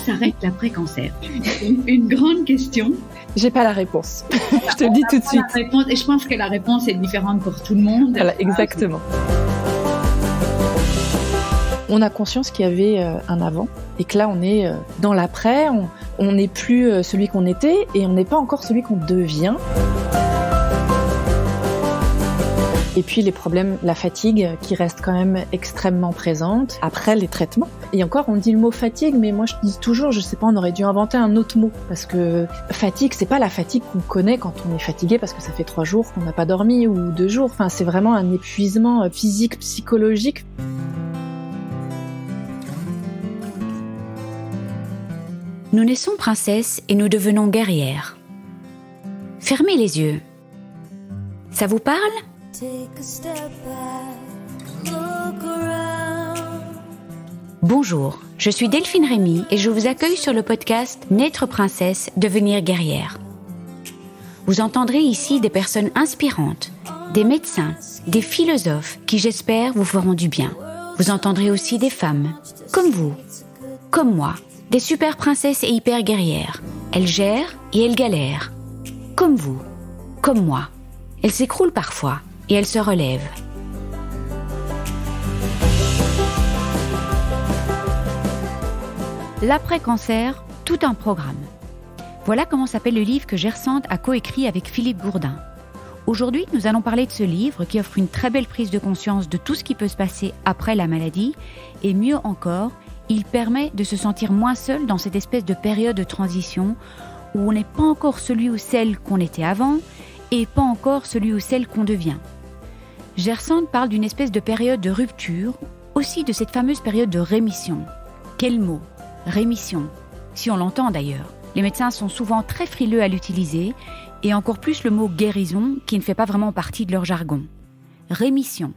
s'arrête l'après-cancer? Une grande question. J'ai pas la réponse. Je te le dis tout de suite. Et je pense que la réponse est différente pour tout le monde. Voilà, exactement. On a conscience qu'il y avait un avant et que là on est dans l'après, on n'est plus celui qu'on était et on n'est pas encore celui qu'on devient. Et puis les problèmes, la fatigue qui reste quand même extrêmement présente après les traitements. Et encore, on dit le mot fatigue, mais moi je dis toujours, je sais pas, on aurait dû inventer un autre mot. Parce que fatigue, c'est pas la fatigue qu'on connaît quand on est fatigué parce que ça fait 3 jours qu'on n'a pas dormi ou 2 jours. Enfin, c'est vraiment un épuisement physique, psychologique. Nous naissons princesses et nous devenons guerrières. Fermez les yeux. Ça vous parle ? Bonjour, je suis Delphine Rémy et je vous accueille sur le podcast Naître princesse, devenir guerrière. Vous entendrez ici des personnes inspirantes, des médecins, des philosophes qui, j'espère, vous feront du bien. Vous entendrez aussi des femmes, comme vous, comme moi, des super princesses et hyper guerrières. Elles gèrent et elles galèrent. Comme vous, comme moi. Elles s'écroulent parfois et elles se relèvent. L'après-cancer, tout un programme. Voilà comment s'appelle le livre que Gersande a coécrit avec Philippe Gourdin. Aujourd'hui, nous allons parler de ce livre qui offre une très belle prise de conscience de tout ce qui peut se passer après la maladie et mieux encore, il permet de se sentir moins seul dans cette espèce de période de transition où on n'est pas encore celui ou celle qu'on était avant et pas encore celui ou celle qu'on devient. Gersande parle d'une espèce de période de rupture, aussi de cette fameuse période de rémission. Quel mot ? Rémission. Si on l'entend d'ailleurs. Les médecins sont souvent très frileux à l'utiliser et encore plus le mot guérison qui ne fait pas vraiment partie de leur jargon. Rémission.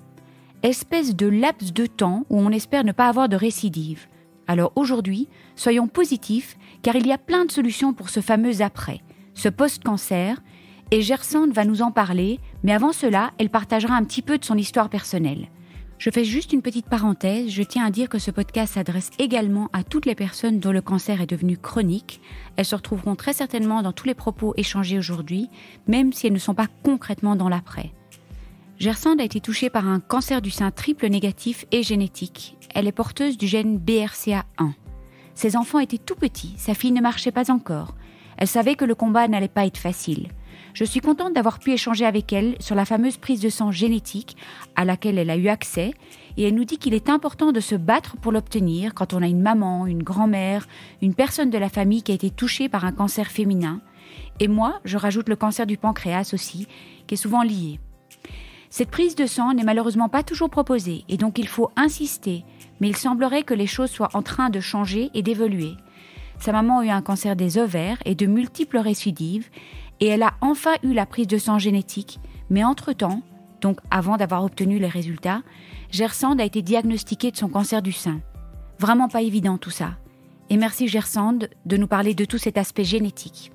Espèce de laps de temps où on espère ne pas avoir de récidive. Alors aujourd'hui, soyons positifs car il y a plein de solutions pour ce fameux après, ce post-cancer, et Gersande va nous en parler, mais avant cela, elle partagera un petit peu de son histoire personnelle. Je fais juste une petite parenthèse, je tiens à dire que ce podcast s'adresse également à toutes les personnes dont le cancer est devenu chronique. Elles se retrouveront très certainement dans tous les propos échangés aujourd'hui, même si elles ne sont pas concrètement dans l'après. Gersande a été touchée par un cancer du sein triple négatif et génétique. Elle est porteuse du gène BRCA1. Ses enfants étaient tout petits, sa fille ne marchait pas encore. Elle savait que le combat n'allait pas être facile. Je suis contente d'avoir pu échanger avec elle sur la fameuse prise de sang génétique à laquelle elle a eu accès et elle nous dit qu'il est important de se battre pour l'obtenir quand on a une maman, une grand-mère, une personne de la famille qui a été touchée par un cancer féminin. Et moi, je rajoute le cancer du pancréas aussi, qui est souvent lié. Cette prise de sang n'est malheureusement pas toujours proposée et donc il faut insister, mais il semblerait que les choses soient en train de changer et d'évoluer. Sa maman a eu un cancer des ovaires et de multiples récidives et elle a enfin eu la prise de sang génétique, mais entre-temps, donc avant d'avoir obtenu les résultats, Gersande a été diagnostiquée de son cancer du sein. Vraiment pas évident tout ça. Et merci Gersande de nous parler de tout cet aspect génétique.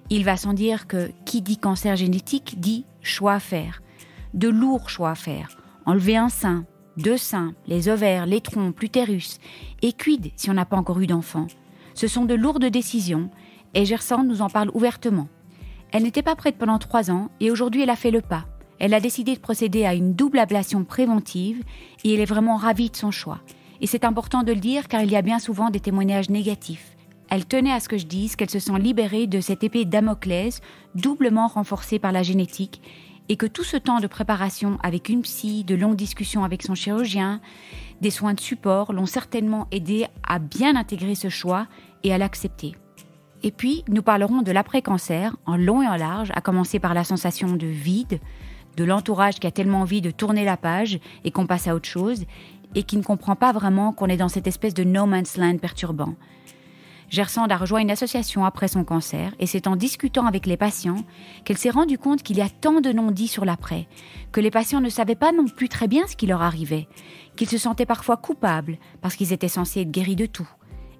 Il va sans dire que qui dit cancer génétique dit choix à faire. De lourds choix à faire. Enlever un sein, 2 seins, les ovaires, les trompes, l'utérus. Et quid si on n'a pas encore eu d'enfant ? Ce sont de lourdes décisions et Gersande nous en parle ouvertement. Elle n'était pas prête pendant 3 ans et aujourd'hui elle a fait le pas. Elle a décidé de procéder à une double ablation préventive et elle est vraiment ravie de son choix. Et c'est important de le dire car il y a bien souvent des témoignages négatifs. Elle tenait à ce que je dise qu'elle se sent libérée de cette épée Damoclès, doublement renforcée par la génétique, et que tout ce temps de préparation avec une psy, de longues discussions avec son chirurgien, des soins de support l'ont certainement aidé à bien intégrer ce choix et à l'accepter. Et puis, nous parlerons de l'après-cancer, en long et en large, à commencer par la sensation de vide, de l'entourage qui a tellement envie de tourner la page et qu'on passe à autre chose, et qui ne comprend pas vraiment qu'on est dans cette espèce de no man's land perturbant. Gersande a rejoint une association après son cancer, et c'est en discutant avec les patients qu'elle s'est rendue compte qu'il y a tant de non-dits sur l'après, que les patients ne savaient pas non plus très bien ce qui leur arrivait, qu'ils se sentaient parfois coupables parce qu'ils étaient censés être guéris de tout.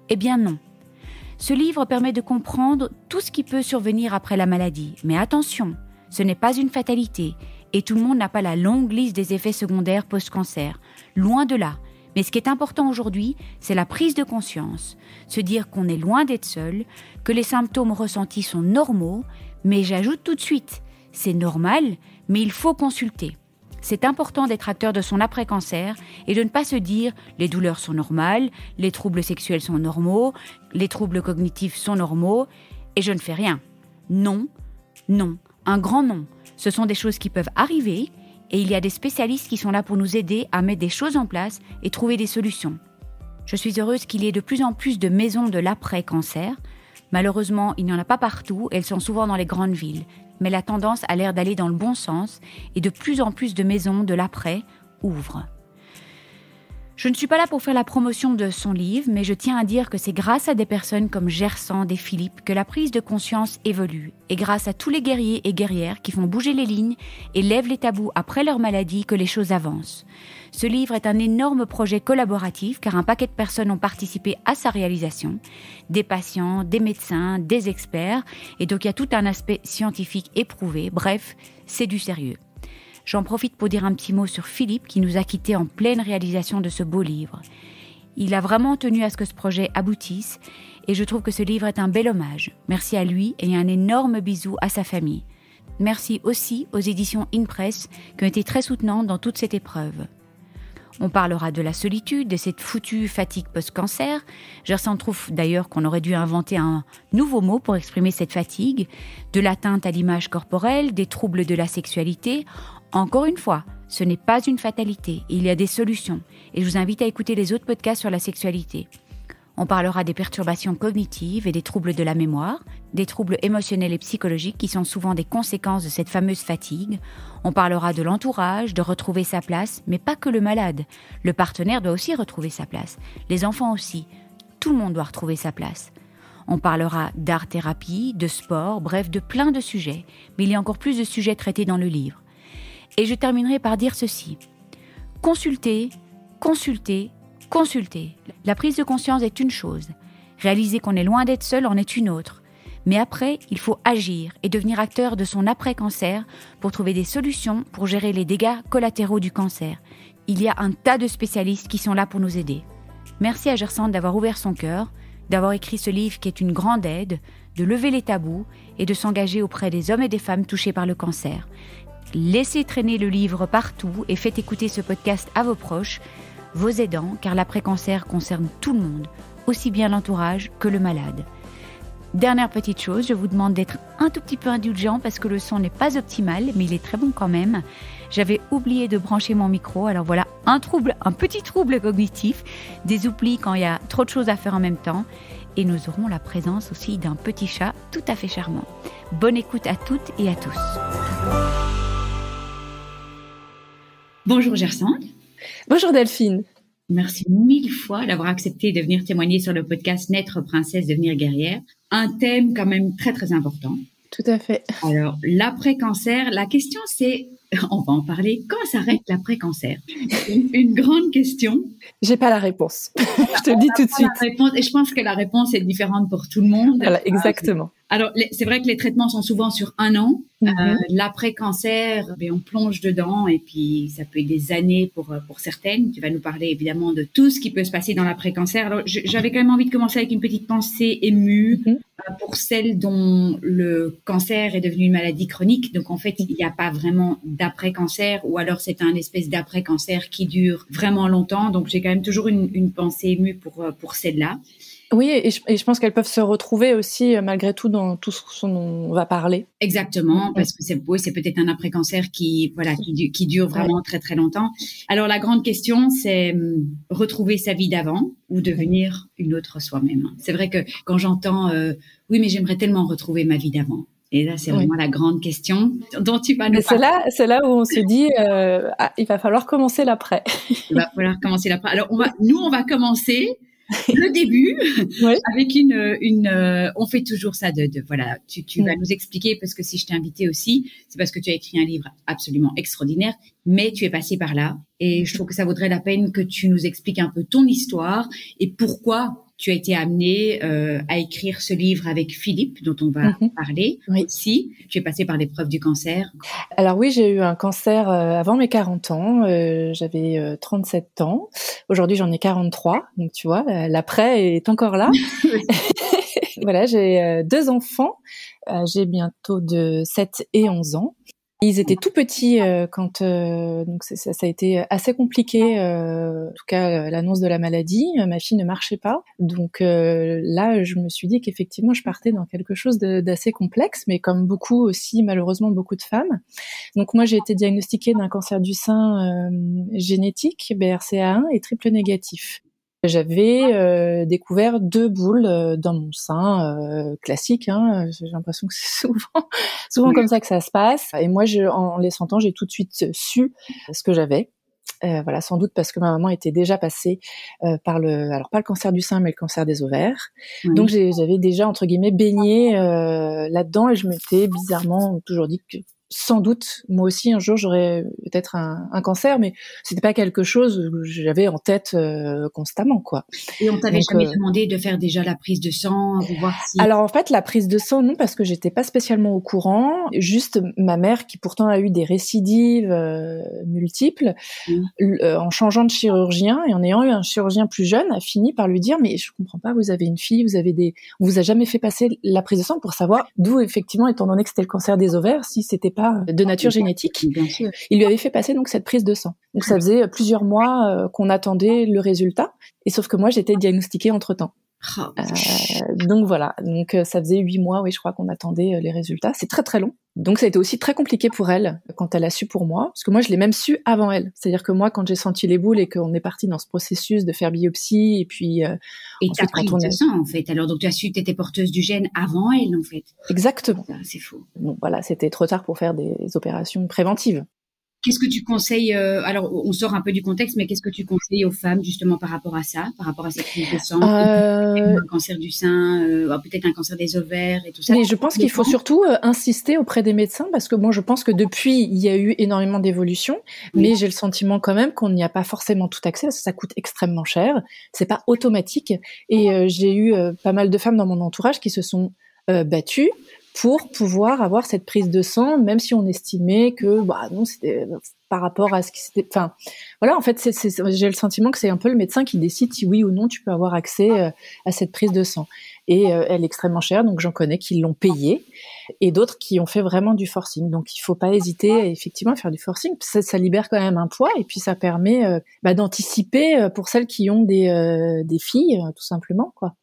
Eh bien non. Ce livre permet de comprendre tout ce qui peut survenir après la maladie. Mais attention, ce n'est pas une fatalité et tout le monde n'a pas la longue liste des effets secondaires post-cancer. Loin de là. Mais ce qui est important aujourd'hui, c'est la prise de conscience. Se dire qu'on est loin d'être seul, que les symptômes ressentis sont normaux, mais j'ajoute tout de suite, c'est normal, mais il faut consulter. C'est important d'être acteur de son après-cancer et de ne pas se dire « les douleurs sont normales, les troubles sexuels sont normaux, les troubles cognitifs sont normaux et je ne fais rien ». Non, non, un grand non. Ce sont des choses qui peuvent arriver et il y a des spécialistes qui sont là pour nous aider à mettre des choses en place et trouver des solutions. Je suis heureuse qu'il y ait de plus en plus de maisons de l'après-cancer. Malheureusement, il n'y en a pas partout, elles sont souvent dans les grandes villes. Mais la tendance a l'air d'aller dans le bon sens et de plus en plus de maisons de l'après ouvrent. Je ne suis pas là pour faire la promotion de son livre, mais je tiens à dire que c'est grâce à des personnes comme Gersand et Philippe que la prise de conscience évolue, et grâce à tous les guerriers et guerrières qui font bouger les lignes et lèvent les tabous après leur maladie que les choses avancent. Ce livre est un énorme projet collaboratif car un paquet de personnes ont participé à sa réalisation, des patients, des médecins, des experts, et donc il y a tout un aspect scientifique éprouvé, bref, c'est du sérieux. J'en profite pour dire un petit mot sur Philippe qui nous a quittés en pleine réalisation de ce beau livre. Il a vraiment tenu à ce que ce projet aboutisse et je trouve que ce livre est un bel hommage. Merci à lui et un énorme bisou à sa famille. Merci aussi aux éditions InPress qui ont été très soutenantes dans toute cette épreuve. On parlera de la solitude, de cette foutue fatigue post-cancer. Gersand trouve d'ailleurs qu'on aurait dû inventer un nouveau mot pour exprimer cette fatigue, de l'atteinte à l'image corporelle, des troubles de la sexualité. Encore une fois, ce n'est pas une fatalité, il y a des solutions. Et je vous invite à écouter les autres podcasts sur la sexualité. On parlera des perturbations cognitives et des troubles de la mémoire, des troubles émotionnels et psychologiques qui sont souvent des conséquences de cette fameuse fatigue. On parlera de l'entourage, de retrouver sa place, mais pas que le malade. Le partenaire doit aussi retrouver sa place. Les enfants aussi. Tout le monde doit retrouver sa place. On parlera d'art-thérapie, de sport, bref, de plein de sujets. Mais il y a encore plus de sujets traités dans le livre. Et je terminerai par dire ceci. Consultez, consultez, consulter. La prise de conscience est une chose. Réaliser qu'on est loin d'être seul en est une autre. Mais après, il faut agir et devenir acteur de son après-cancer pour trouver des solutions pour gérer les dégâts collatéraux du cancer. Il y a un tas de spécialistes qui sont là pour nous aider. Merci à Gersand d'avoir ouvert son cœur, d'avoir écrit ce livre qui est une grande aide, de lever les tabous et de s'engager auprès des hommes et des femmes touchés par le cancer. Laissez traîner le livre partout et faites écouter ce podcast à vos proches, vos aidants, car l'après-cancer concerne tout le monde, aussi bien l'entourage que le malade. Dernière petite chose, je vous demande d'être un tout petit peu indulgent parce que le son n'est pas optimal, mais il est très bon quand même. J'avais oublié de brancher mon micro, alors voilà, un petit trouble cognitif, des oublis quand il y a trop de choses à faire en même temps. Et nous aurons la présence aussi d'un petit chat tout à fait charmant. Bonne écoute à toutes et à tous. Bonjour Gersand. Bonjour Delphine. Merci 1000 fois d'avoir accepté de venir témoigner sur le podcast Naître princesse, devenir guerrière. Un thème quand même très très important. Tout à fait. Alors, l'après-cancer, la question c'est, on va en parler, quand s'arrête l'après-cancer? Une grande question. J'ai pas la réponse. Je te le dis tout de suite. Et je pense que la réponse est différente pour tout le monde. Voilà, exactement. Alors, c'est vrai que les traitements sont souvent sur 1 an. L'après-cancer, on plonge dedans et puis ça peut être des années pour certaines. Tu vas nous parler évidemment de tout ce qui peut se passer dans l'après-cancer. Alors, j'avais quand même envie de commencer avec une petite pensée émue pour celles dont le cancer est devenu une maladie chronique. Donc, en fait, il n'y a pas vraiment d'après-cancer ou alors c'est un espèce d'après-cancer qui dure vraiment longtemps. Donc, j'ai quand même toujours une pensée émue pour celles-là. Oui, et je pense qu'elles peuvent se retrouver aussi malgré tout dans tout ce dont on va parler. Exactement, parce que c'est peut-être un après-cancer qui dure vraiment très très longtemps. Alors la grande question, c'est retrouver sa vie d'avant ou devenir une autre soi-même. C'est vrai que quand j'entends oui, mais j'aimerais tellement retrouver ma vie d'avant. Et là, c'est vraiment la grande question dont tu vas nous parler. C'est là où on se dit, il va falloir commencer l'après. Il va falloir commencer l'après. Alors on va commencer le début avec on fait toujours ça voilà, tu vas nous expliquer parce que si je t'ai invité aussi, c'est parce que tu as écrit un livre absolument extraordinaire, mais tu es passé par là et je trouve que ça vaudrait la peine que tu nous expliques un peu ton histoire et pourquoi tu as été amenée à écrire ce livre avec Philippe, dont on va parler aussi. Tu es passée par l'épreuve du cancer. Alors oui, j'ai eu un cancer avant mes 40 ans. J'avais 37 ans. Aujourd'hui, j'en ai 43. Donc tu vois, l'après est encore là. Voilà, j'ai 2 enfants. J'ai bientôt de 7 et 11 ans. Ils étaient tout petits quand donc ça a été assez compliqué, en tout cas l'annonce de la maladie. Ma fille ne marchait pas, donc là je me suis dit qu'effectivement je partais dans quelque chose d'assez complexe, mais comme beaucoup aussi malheureusement beaucoup de femmes. Donc moi j'ai été diagnostiquée d'un cancer du sein génétique, BRCA1 et triple négatif. J'avais découvert 2 boules dans mon sein, classique, hein. J'ai l'impression que c'est souvent comme ça que ça se passe. Et moi, en les sentant, j'ai tout de suite su ce que j'avais. Voilà, sans doute parce que ma maman était déjà passée par alors pas le cancer du sein, mais le cancer des ovaires. Donc j'avais déjà entre guillemets baigné là-dedans, et je m'étais bizarrement toujours dit que sans doute, moi aussi, un jour, j'aurais peut-être un cancer, mais c'était pas quelque chose que j'avais en tête constamment, quoi. Et on t'avait jamais demandé de faire déjà la prise de sang pour voir si... Alors en fait, la prise de sang, non, parce que j'étais pas spécialement au courant. Juste ma mère, qui pourtant a eu des récidives multiples, en changeant de chirurgien et en ayant eu un chirurgien plus jeune, a fini par lui dire « Mais je comprends pas, vous avez une fille, on vous a jamais fait passer la prise de sang pour savoir d'où, effectivement, étant donné que c'était le cancer des ovaires, si c'était pas de nature génétique. » Il lui avait fait passer donc cette prise de sang. Donc ça faisait plusieurs mois qu'on attendait le résultat, et sauf que moi j'étais diagnostiquée entre-temps. Donc voilà, donc ça faisait 8 mois, oui, je crois qu'on attendait les résultats. C'est très très long. Donc ça a été aussi très compliqué pour elle quand elle a su pour moi, parce que moi je l'ai même su avant elle. C'est-à-dire que moi, quand j'ai senti les boules et qu'on est parti dans ce processus de faire biopsie, et puis et t'as pris de sang en fait. Alors donc tu as su que t'étais porteuse du gène avant elle en fait. Exactement. C'est fou. Bon voilà, c'était trop tard pour faire des opérations préventives. Qu'est-ce que tu conseilles alors, on sort un peu du contexte, mais qu'est-ce que tu conseilles aux femmes justement par rapport à ça, par rapport à cette prise de sang, un cancer du sein, peut-être un cancer des ovaires et tout ça? Mais je pense qu'il faut surtout insister auprès des médecins, parce que bon, je pense que depuis, il y a eu énormément d'évolutions, mais j'ai le sentiment quand même qu'on n'y a pas forcément tout accès, parce que ça coûte extrêmement cher, c'est pas automatique. Et j'ai eu pas mal de femmes dans mon entourage qui se sont battues pour pouvoir avoir cette prise de sang, même si on estimait que non, c'était par rapport à ce qui s'était... Enfin, voilà, en fait, j'ai le sentiment que c'est un peu le médecin qui décide si oui ou non tu peux avoir accès à cette prise de sang. Et elle est extrêmement chère, donc j'en connais qui l'ont payée, et d'autres qui ont fait vraiment du forcing. Donc il faut pas hésiter effectivement à faire du forcing, ça libère quand même un poids, et puis ça permet d'anticiper pour celles qui ont des filles, tout simplement, quoi.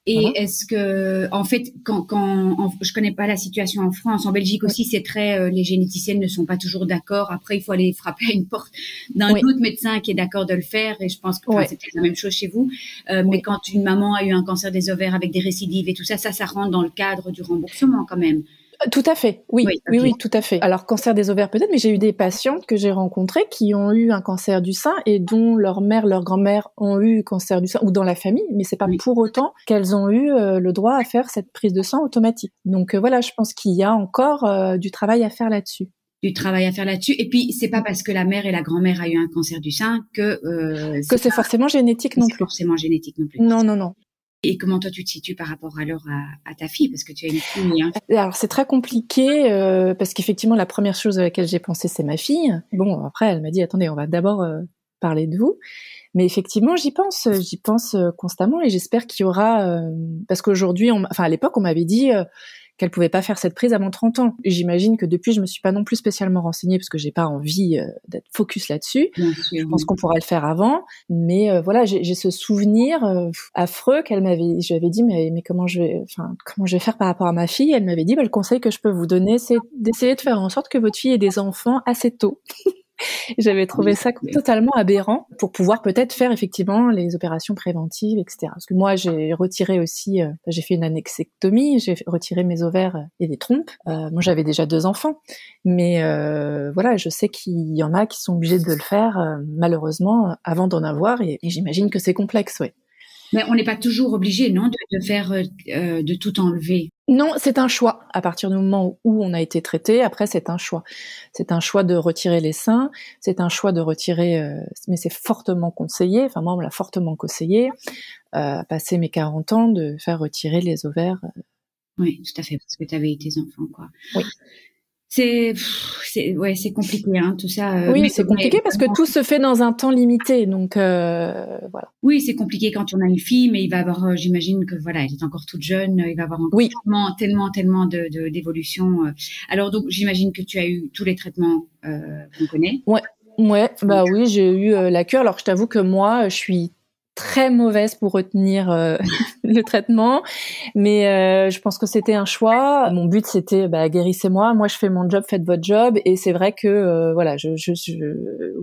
Et est-ce que, en fait, je connais pas la situation en France, en Belgique aussi, c'est très, les généticiennes ne sont pas toujours d'accord. Après, il faut aller frapper à une porte d'un autre médecin qui est d'accord de le faire. Et je pense que c'est peut-être la même chose chez vous. Mais quand une maman a eu un cancer des ovaires avec des récidives et tout ça, ça rentre dans le cadre du remboursement quand même. Tout à fait, oui, tout à fait. Alors, cancer des ovaires peut-être, mais j'ai eu des patientes que j'ai rencontrées qui ont eu un cancer du sein et dont leur mère, leur grand-mère ont eu cancer du sein, ou dans la famille, mais c'est pas pour autant qu'elles ont eu le droit à faire cette prise de sang automatique. Donc voilà, je pense qu'il y a encore du travail à faire là-dessus. Du travail à faire là-dessus. Et puis, c'est pas parce que la mère et la grand-mère a eu un cancer du sein que c'est forcément génétique non plus. Forcément génétique non plus. Non. Et comment toi tu te situes par rapport alors à ta fille, parce que tu as une fille, hein? Alors c'est très compliqué parce qu'effectivement la première chose à laquelle j'ai pensé c'est ma fille. Bon après elle m'a dit attendez on va d'abord parler de vous, mais effectivement j'y pense constamment, et j'espère qu'il y aura parce qu'aujourd'hui à l'époque on m'avait dit qu'elle pouvait pas faire cette prise avant 30 ans. Et j'imagine que depuis, je me suis pas non plus spécialement renseignée parce que j'ai pas envie d'être focus là-dessus. Je pense qu'on pourra le faire avant, mais voilà, j'ai ce souvenir affreux je lui avais dit mais comment je vais faire par rapport à ma fille. Elle m'avait dit le conseil que je peux vous donner, c'est d'essayer de faire en sorte que votre fille ait des enfants assez tôt. J'avais trouvé ça totalement aberrant pour pouvoir peut-être faire effectivement les opérations préventives, etc. Parce que moi, j'ai retiré aussi, j'ai fait une annexectomie, j'ai retiré mes ovaires et les trompes. Moi, j'avais déjà 2 enfants, mais voilà, je sais qu'il y en a qui sont obligés de le faire malheureusement avant d'en avoir, et j'imagine que c'est complexe, oui. Mais on n'est pas toujours obligé, non, de faire, de tout enlever. Non, c'est un choix. À partir du moment où on a été traité, après c'est un choix. C'est un choix de retirer les seins, c'est un choix de retirer, mais c'est fortement conseillé. Enfin moi on me l'a fortement conseillé. Passé mes 40 ans, de faire retirer les ovaires. Oui, tout à fait, parce que tu avais eu tes enfants, quoi. Oui. C'est compliqué, hein, tout ça. Oui, c'est compliqué parce que tout se fait dans un temps limité, donc voilà. Oui, c'est compliqué quand on a une fille, mais il va avoir, j'imagine que voilà, elle est encore toute jeune, il va avoir encore tellement d'évolution. Alors donc, j'imagine que tu as eu tous les traitements qu'on connaît. Ouais, bah oui, j'ai eu la cure. Alors je t'avoue que moi, je suis très mauvaise pour retenir le traitement, mais je pense que c'était un choix. Mon but c'était guérissez-moi, moi je fais mon job, faites votre job, et c'est vrai que voilà,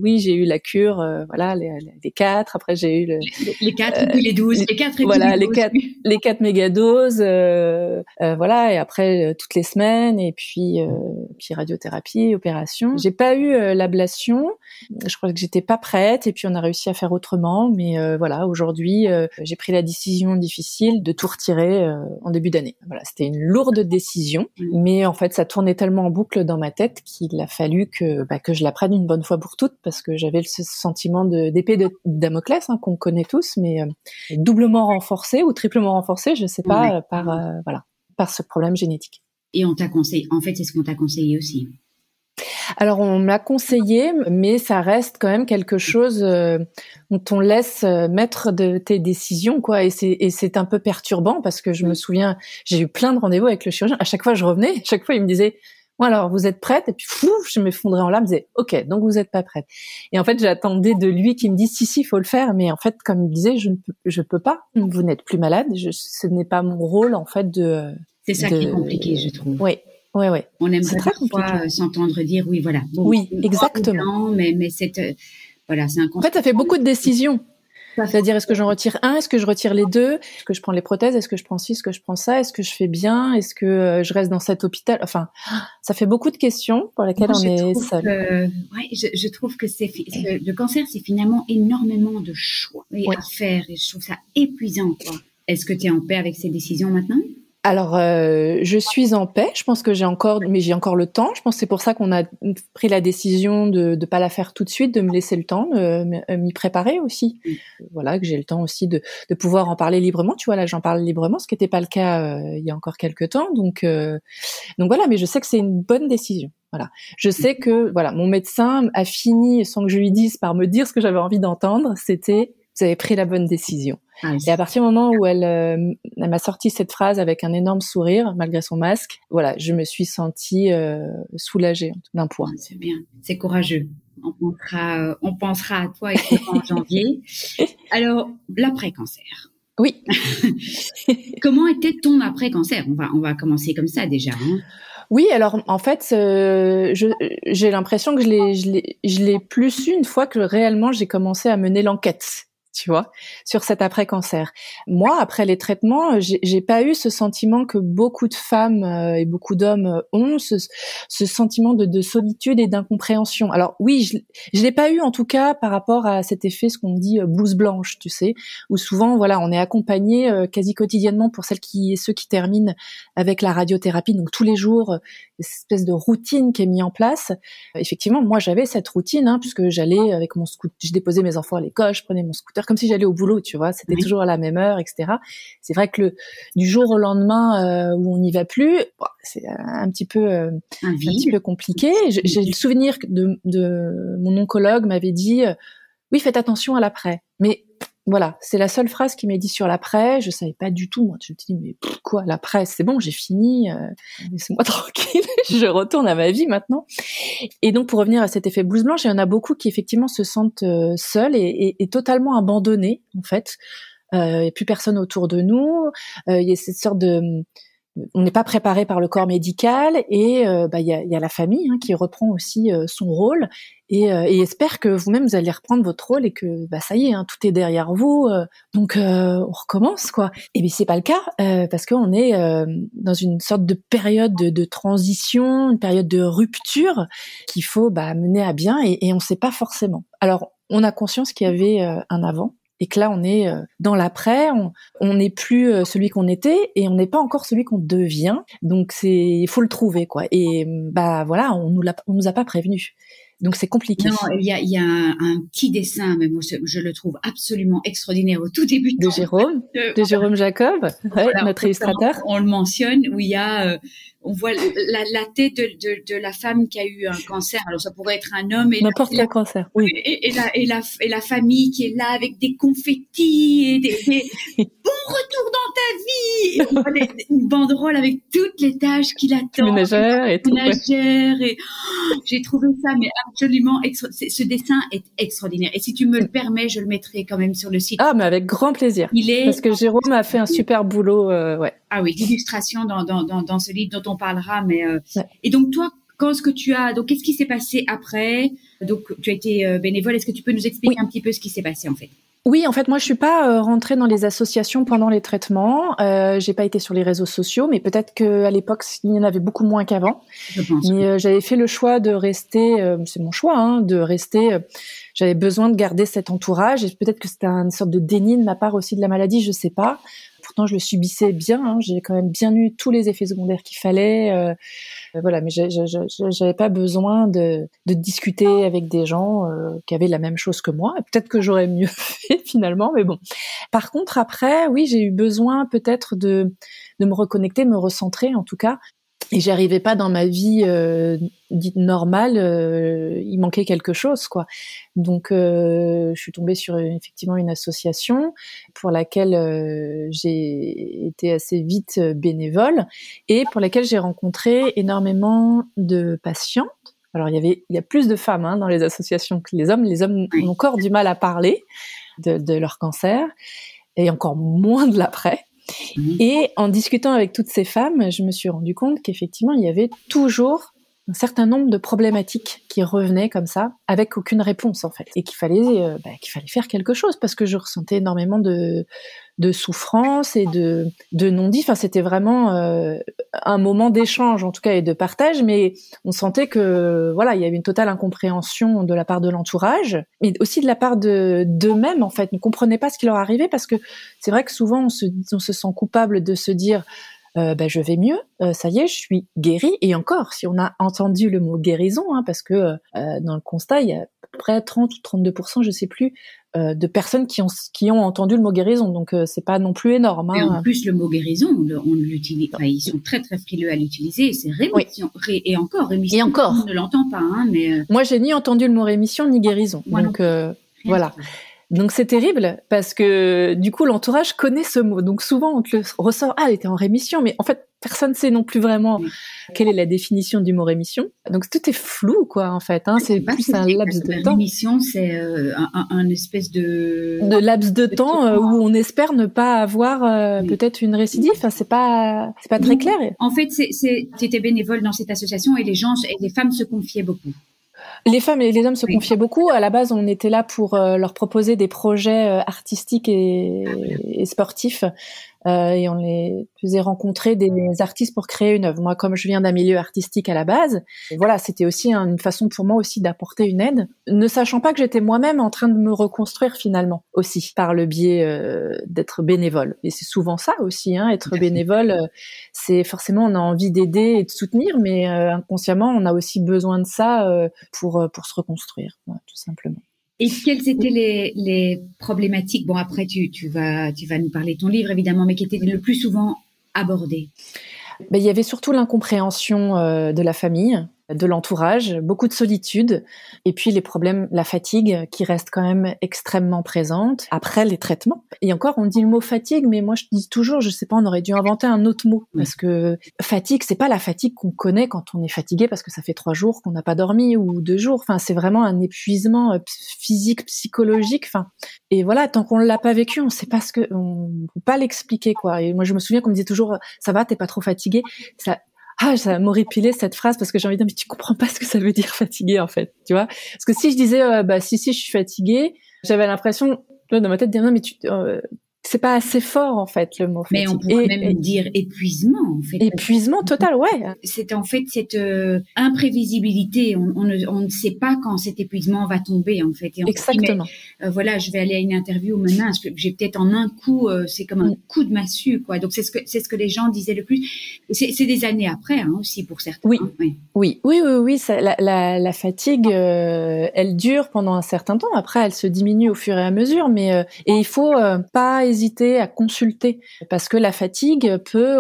oui, j'ai eu la cure, voilà, les 4, après j'ai eu les 4 et puis les 12, les 4 et voilà, puis les 4 mégadoses, voilà, et après toutes les semaines, et puis radiothérapie, opération. J'ai pas eu l'ablation, je crois que j'étais pas prête, et puis on a réussi à faire autrement, mais voilà, aujourd'hui j'ai pris la décision difficile de tout retirer en début d'année. Voilà, c'était une lourde décision, mais en fait ça tournait tellement en boucle dans ma tête qu'il a fallu que je la prenne une bonne fois pour toutes, parce que j'avais ce sentiment d'épée de Damoclès, hein, qu'on connaît tous, mais doublement renforcé ou triplement renforcé, je sais pas, par ce problème génétique. Et on t'a conseillé, en fait c'est ce qu'on t'a conseillé aussi. Alors on me l'a conseillé, mais ça reste quand même quelque chose dont on laisse mettre de tes décisions, quoi. Et c'est un peu perturbant, parce que je me souviens, j'ai eu plein de rendez-vous avec le chirurgien. À chaque fois je revenais, à chaque fois il me disait bon alors vous êtes prête, et puis je m'effondrais en larmes, je disais ok donc vous êtes pas prête. Et en fait j'attendais de lui qu'il me dise si il faut le faire, mais en fait comme il disait je peux pas. Vous n'êtes plus malade, ce n'est pas mon rôle en fait de. C'est ça qui est compliqué, je trouve. Oui. Ouais. On aimerait parfois s'entendre dire oui, voilà. Bon, oui, exactement. Mais c'est voilà, c'est un En fait, ça fait beaucoup de décisions. C'est-à-dire, est-ce que j'en retire un, est-ce que je retire les deux, est-ce que je prends les prothèses, est-ce que je prends ci, est-ce que je prends ça, est-ce que je fais bien, est-ce que je reste dans cet hôpital. Enfin, ça fait beaucoup de questions pour lesquelles on est seul. Je trouve que le cancer, c'est finalement énormément de choix à faire, et je trouve ça épuisant, quoi. Est-ce que tu es en paix avec ces décisions maintenant? Alors, je suis en paix. Je pense que j'ai encore le temps. Je pense que c'est pour ça qu'on a pris la décision de pas la faire tout de suite, de me laisser le temps, de m'y préparer aussi. Voilà, que j'ai le temps aussi de pouvoir en parler librement. Tu vois, là, j'en parle librement, ce qui n'était pas le cas il y a encore quelques temps. Donc voilà. Mais je sais que c'est une bonne décision. Voilà. Je sais que voilà, mon médecin a fini, sans que je lui dise, par me dire ce que j'avais envie d'entendre. C'était vous avez pris la bonne décision. Et à partir du moment où elle m'a sorti cette phrase avec un énorme sourire, malgré son masque, voilà, je me suis sentie soulagée d'un poids. C'est bien, c'est courageux. On pensera à toi en janvier. Alors, l'après-cancer. Oui. Comment était ton après-cancer ? On va commencer comme ça déjà. Hein. Oui, alors en fait, j'ai l'impression que je l'ai plus su une fois que réellement j'ai commencé à mener l'enquête. Tu vois, sur cet après-cancer. Moi, après les traitements, j'ai pas eu ce sentiment que beaucoup de femmes et beaucoup d'hommes ont, ce sentiment de solitude et d'incompréhension. Alors oui, je l'ai pas eu en tout cas par rapport à cet effet, ce qu'on dit blouse blanche, tu sais, où souvent, voilà, on est accompagné quasi quotidiennement pour ceux qui terminent avec la radiothérapie, donc tous les jours, une espèce de routine qui est mise en place. Effectivement, moi j'avais cette routine, hein, puisque j'allais avec mon scooter, je déposais mes enfants à l'école, je prenais mon scooter comme si j'allais au boulot, tu vois, c'était toujours à la même heure, etc. C'est vrai que du jour au lendemain où on n'y va plus, c'est un petit peu compliqué. J'ai le souvenir de mon oncologue m'avait dit oui, faites attention à l'après. Mais voilà, c'est la seule phrase qu'il m'a dit sur l'après. Je savais pas du tout. Moi, je me dis mais quoi l'après ? C'est bon, j'ai fini. Laissez-moi tranquille. Je retourne à ma vie maintenant. Et donc, pour revenir à cet effet blouse blanche, il y en a beaucoup qui effectivement se sentent seuls et totalement abandonnés en fait. Il n'y a plus personne autour de nous. Il y a cette sorte on n'est pas préparé par le corps médical et il y a la famille qui reprend aussi son rôle et espère que vous-même vous allez reprendre votre rôle et que ça y est, tout est derrière vous, donc on recommence quoi. Et bien c'est pas le cas parce qu'on est dans une sorte de période de transition, une période de rupture qu'il faut mener à bien et on sait pas forcément. Alors on a conscience qu'il y avait un avant. et que là on est dans l'après, on n'est plus celui qu'on était et on n'est pas encore celui qu'on devient. Donc il faut le trouver quoi. Et bah voilà, on nous a pas prévenus. Donc c'est compliqué. Non, il y a un petit dessin, mais moi je le trouve absolument extraordinaire au tout début de Jérôme, de Jérôme Jacob, voilà, notre illustrateur. On le mentionne où il y a on voit la tête de la femme qui a eu un cancer. Alors ça pourrait être un homme et n'importe quel cancer. Oui. Et la famille qui est là avec des confettis et des bon retour dans ta vie. On voit une banderole avec toutes les tâches qui l'attendent. Ménagère et tout. Ménagère et j'ai trouvé ça mais absolument ce dessin est extraordinaire. Et si tu me le permets, je le mettrai quand même sur le site. Ah mais avec grand plaisir. Parce que Jérôme a fait un super boulot. Ouais. Ah oui, d'illustration dans ce livre dont on parlera. Mais et donc toi, qu'est-ce qui s'est passé après? Donc tu as été bénévole. Est-ce que tu peux nous expliquer un petit peu ce qui s'est passé en fait? Oui, en fait, moi, je suis pas rentrée dans les associations pendant les traitements. J'ai pas été sur les réseaux sociaux, mais peut-être qu'à l'époque, il y en avait beaucoup moins qu'avant. Je pense. Mais j'avais fait le choix de rester. C'est mon choix, hein, de rester. J'avais besoin de garder cet entourage, et peut-être que c'était une sorte de déni de ma part aussi de la maladie, je sais pas. Pourtant, je le subissais bien. Hein, j'ai quand même bien eu tous les effets secondaires qu'il fallait. Voilà, mais j'avais pas besoin de discuter avec des gens qui avaient la même chose que moi. Peut-être que j'aurais mieux fait finalement, mais bon. Par contre, après, oui, j'ai eu besoin peut-être de me reconnecter, me recentrer en tout cas. Et j'arrivais pas dans ma vie dite normale, il manquait quelque chose quoi. Donc je suis tombée sur effectivement une association pour laquelle j'ai été assez vite bénévole et pour laquelle j'ai rencontré énormément de patientes. Alors il y a plus de femmes hein, dans les associations que les hommes. Les hommes ont encore du mal à parler de leur cancer et encore moins de l'après. Et en discutant avec toutes ces femmes, je me suis rendu compte qu'effectivement, il y avait toujours un certain nombre de problématiques qui revenaient comme ça, avec aucune réponse en fait, et qu'il fallait faire quelque chose parce que je ressentais énormément de souffrance et de non-dit. Enfin, c'était vraiment un moment d'échange en tout cas et de partage, mais on sentait que voilà, il y avait une totale incompréhension de la part de l'entourage, mais aussi de la part d'eux-mêmes en fait, ne comprenaient pas ce qui leur arrivait parce que c'est vrai que souvent on se sent coupable de se dire je vais mieux, ça y est, je suis guérie. Et encore, si on a entendu le mot guérison, hein, parce que dans le constat, il y a à peu près 30 ou 32%, je sais plus, de personnes qui ont entendu le mot guérison. Donc c'est pas non plus énorme. Hein. Et en plus, le mot guérison, on l'utilise. Enfin, ils sont très très frileux à l'utiliser. C'est rémission. Oui. Et encore rémission. Et encore. On ne l'entend pas, hein, mais. Moi, j'ai ni entendu le mot rémission ni guérison. Donc voilà. Donc c'est terrible parce que du coup l'entourage connaît ce mot. Donc souvent on te le ressort, elle était en rémission, mais en fait personne ne sait non plus vraiment quelle est la définition du mot rémission. Donc tout est flou quoi en fait. Hein. C'est plus un laps de temps. Rémission c'est un espèce de laps de temps où on espère ne pas avoir peut-être une récidive. Enfin c'est pas très clair. En fait tu étais bénévole dans cette association et les femmes se confiaient beaucoup. Les femmes et les hommes se confiaient beaucoup. À la base, on était là pour leur proposer des projets artistiques et sportifs. Et on les faisait rencontrer des artistes pour créer une œuvre. Moi, comme je viens d'un milieu artistique à la base, voilà, c'était aussi une façon pour moi aussi d'apporter une aide, ne sachant pas que j'étais moi-même en train de me reconstruire finalement aussi par le biais d'être bénévole. Et c'est souvent ça aussi, hein, être bénévole, c'est forcément on a envie d'aider et de soutenir, mais inconsciemment on a aussi besoin de ça pour se reconstruire, voilà, tout simplement. Et quelles étaient les problématiques? Bon, après, tu vas nous parler de ton livre, évidemment, mais qui étaient le plus souvent abordées? Il y avait surtout l'incompréhension de la famille, de l'entourage, beaucoup de solitude, et puis les problèmes, la fatigue qui reste quand même extrêmement présente après les traitements. Et encore, on dit le mot fatigue, mais moi je dis toujours, je sais pas, on aurait dû inventer un autre mot, parce que fatigue, c'est pas la fatigue qu'on connaît quand on est fatigué parce que ça fait 3 jours qu'on n'a pas dormi ou 2 jours. Enfin, c'est vraiment un épuisement physique, psychologique. Enfin, et voilà, tant qu'on l'a pas vécu, on sait pas on peut pas l'expliquer quoi. Et moi, je me souviens qu'on me disait toujours, ça va, t'es pas trop fatigué. Ça m'horripilait cette phrase parce que j'ai envie de dire mais tu comprends pas ce que ça veut dire fatigué en fait, tu vois, parce que si je disais si je suis fatiguée, j'avais l'impression dans ma tête de dire non mais c'est pas assez fort en fait le mot fatigue. Mais on pourrait même dire épuisement en fait. Épuisement total, ouais. C'est en fait cette imprévisibilité. On ne sait pas quand cet épuisement va tomber en fait. Et Exactement. Dit, mais, voilà, je vais aller à une interview maintenant. J'ai peut-être en un coup, c'est comme un coup de massue quoi. Donc c'est ce que les gens disaient le plus. C'est des années après aussi pour certains. Oui, hein, oui. Ça, la fatigue, elle dure pendant un certain temps. Après, elle se diminue au fur et à mesure, mais et il faut pas hésiter à consulter parce que la fatigue peut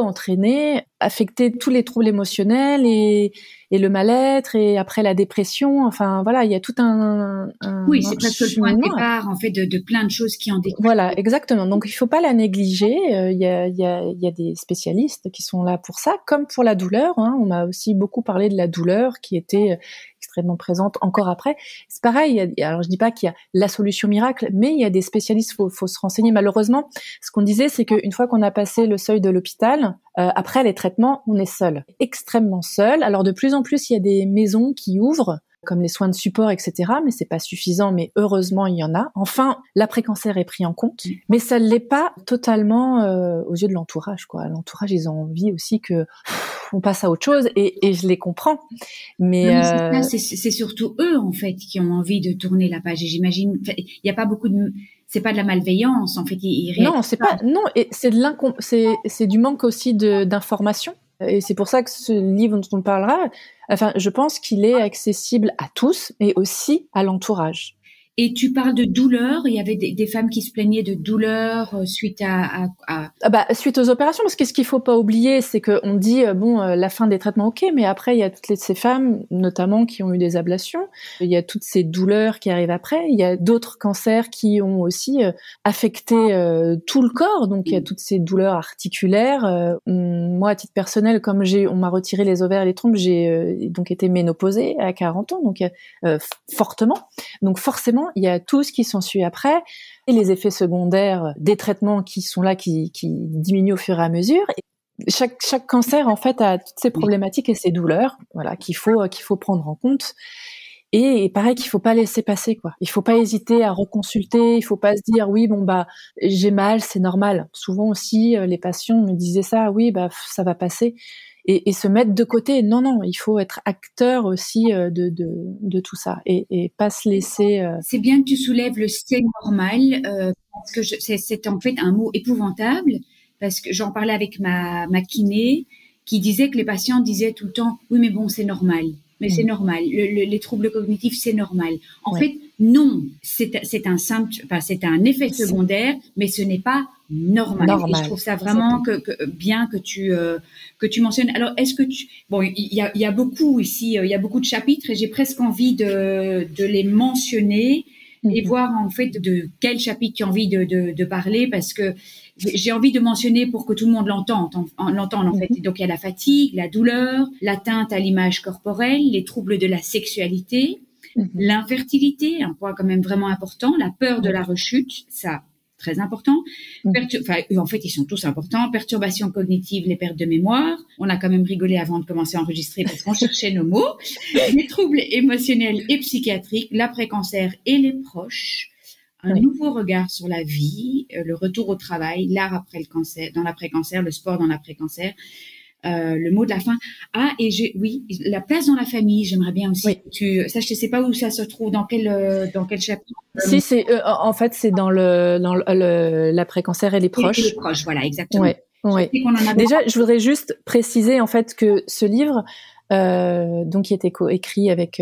affecter tous les troubles émotionnels et le mal-être et après la dépression. Enfin voilà, il y a tout un oui, c'est presque le point de départ en fait de plein de choses qui en découlent. Voilà, exactement. Donc il faut pas la négliger. Il y a des spécialistes qui sont là pour ça, comme pour la douleur. Hein. On a aussi beaucoup parlé de la douleur qui était extrêmement présente encore après. C'est pareil. Alors je dis pas qu'il y a la solution miracle, mais il y a des spécialistes. Faut se renseigner. Malheureusement, ce qu'on disait, c'est qu'une fois qu'on a passé le seuil de l'hôpital, après les traitements, on est seul, extrêmement seul. Alors de plus en plus, il y a des maisons qui ouvrent, comme les soins de support, etc. Mais c'est pas suffisant, mais heureusement, il y en a. Enfin, l'après-cancer est pris en compte, mais ça ne l'est pas totalement aux yeux de l'entourage, quoi. L'entourage, ils ont envie aussi que on passe à autre chose, et je les comprends. Mais c'est surtout eux, en fait, qui ont envie de tourner la page. Et j'imagine, il y a pas beaucoup de... C'est pas de la malveillance, en fait. Non, c'est pas... Non, et c'est c'est du manque aussi d'information. Et c'est pour ça que ce livre dont on parlera, enfin, je pense qu'il est accessible à tous et aussi à l'entourage. Et tu parles de douleur. Il y avait des femmes qui se plaignaient de douleur suite suite aux opérations, parce que ce qu'il faut pas oublier, c'est que on dit la fin des traitements, ok, mais après il y a toutes ces femmes, notamment qui ont eu des ablations. Il y a toutes ces douleurs qui arrivent après. Il y a d'autres cancers qui ont aussi affecté tout le corps. Donc il y a toutes ces douleurs articulaires. Moi, à titre personnel, comme on m'a retiré les ovaires et les trompes, j'ai donc été ménopausée à 40 ans, donc fortement. Donc forcément, il y a tout ce qui s'ensuit après et les effets secondaires des traitements qui sont là, qui diminuent au fur et à mesure. Et chaque cancer, en fait, a toutes ces problématiques et ces douleurs, voilà, qu'il faut prendre en compte. Et pareil, qu'il faut pas laisser passer, quoi. Il faut pas hésiter à reconsulter. Il faut pas se dire oui, j'ai mal, c'est normal. Souvent aussi, les patients me disaient ça, oui, ça va passer. Et se mettre de côté. Non, il faut être acteur aussi de tout ça et pas se laisser. C'est bien que tu soulèves le c'est normal parce que c'est en fait un mot épouvantable parce que j'en parlais avec ma kiné qui disait que les patients disaient tout le temps oui mais bon c'est normal. Mais c'est normal. Les troubles cognitifs, c'est normal. En fait, non. C'est c'est un effet secondaire, mais ce n'est pas normal. Et je trouve ça vraiment bien que tu mentionnes. Alors, est-ce que il y a beaucoup ici, il y a beaucoup de chapitres et j'ai presque envie de les mentionner et voir en fait de quel chapitre tu as envie de parler parce que j'ai envie de mentionner pour que tout le monde l'entende en fait. Donc il y a la fatigue, la douleur, l'atteinte à l'image corporelle, les troubles de la sexualité, l'infertilité, un point quand même vraiment important, la peur de la rechute, ça très important. En fait, ils sont tous importants. Perturbations cognitives, les pertes de mémoire. On a quand même rigolé avant de commencer à enregistrer parce qu'on cherchait nos mots. Les troubles émotionnels et psychiatriques, l'après-cancer et les proches. Un nouveau regard sur la vie, le retour au travail, l'art après le cancer, dans l'après-cancer, le sport dans l'après-cancer, le mot de la fin. La place dans la famille, j'aimerais bien aussi. Ça, je ne sais pas où ça se trouve, dans quel chapitre. Si, c'est en fait, c'est dans l'après-cancer et les proches. Et les proches, voilà, exactement. Ouais. Déjà, je voudrais juste préciser en fait que ce livre. Donc qui était écrit avec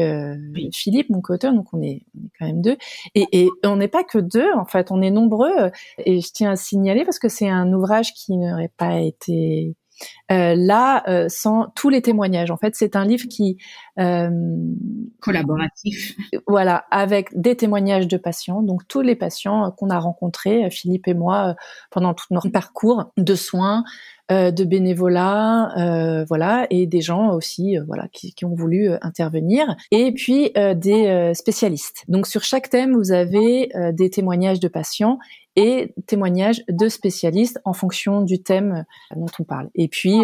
Philippe, mon co-auteur, donc on est quand même deux, et on n'est pas que deux, en fait, on est nombreux, et je tiens à signaler parce que c'est un ouvrage qui n'aurait pas été là sans tous les témoignages. En fait, c'est un livre qui collaboratif, voilà, avec des témoignages de patients, donc tous les patients qu'on a rencontrés, Philippe et moi, pendant tout notre parcours de soins, de bénévolat, voilà, et des gens aussi, voilà, qui ont voulu intervenir, et puis des spécialistes. Donc sur chaque thème, vous avez des témoignages de patients et témoignages de spécialistes en fonction du thème dont on parle. Et puis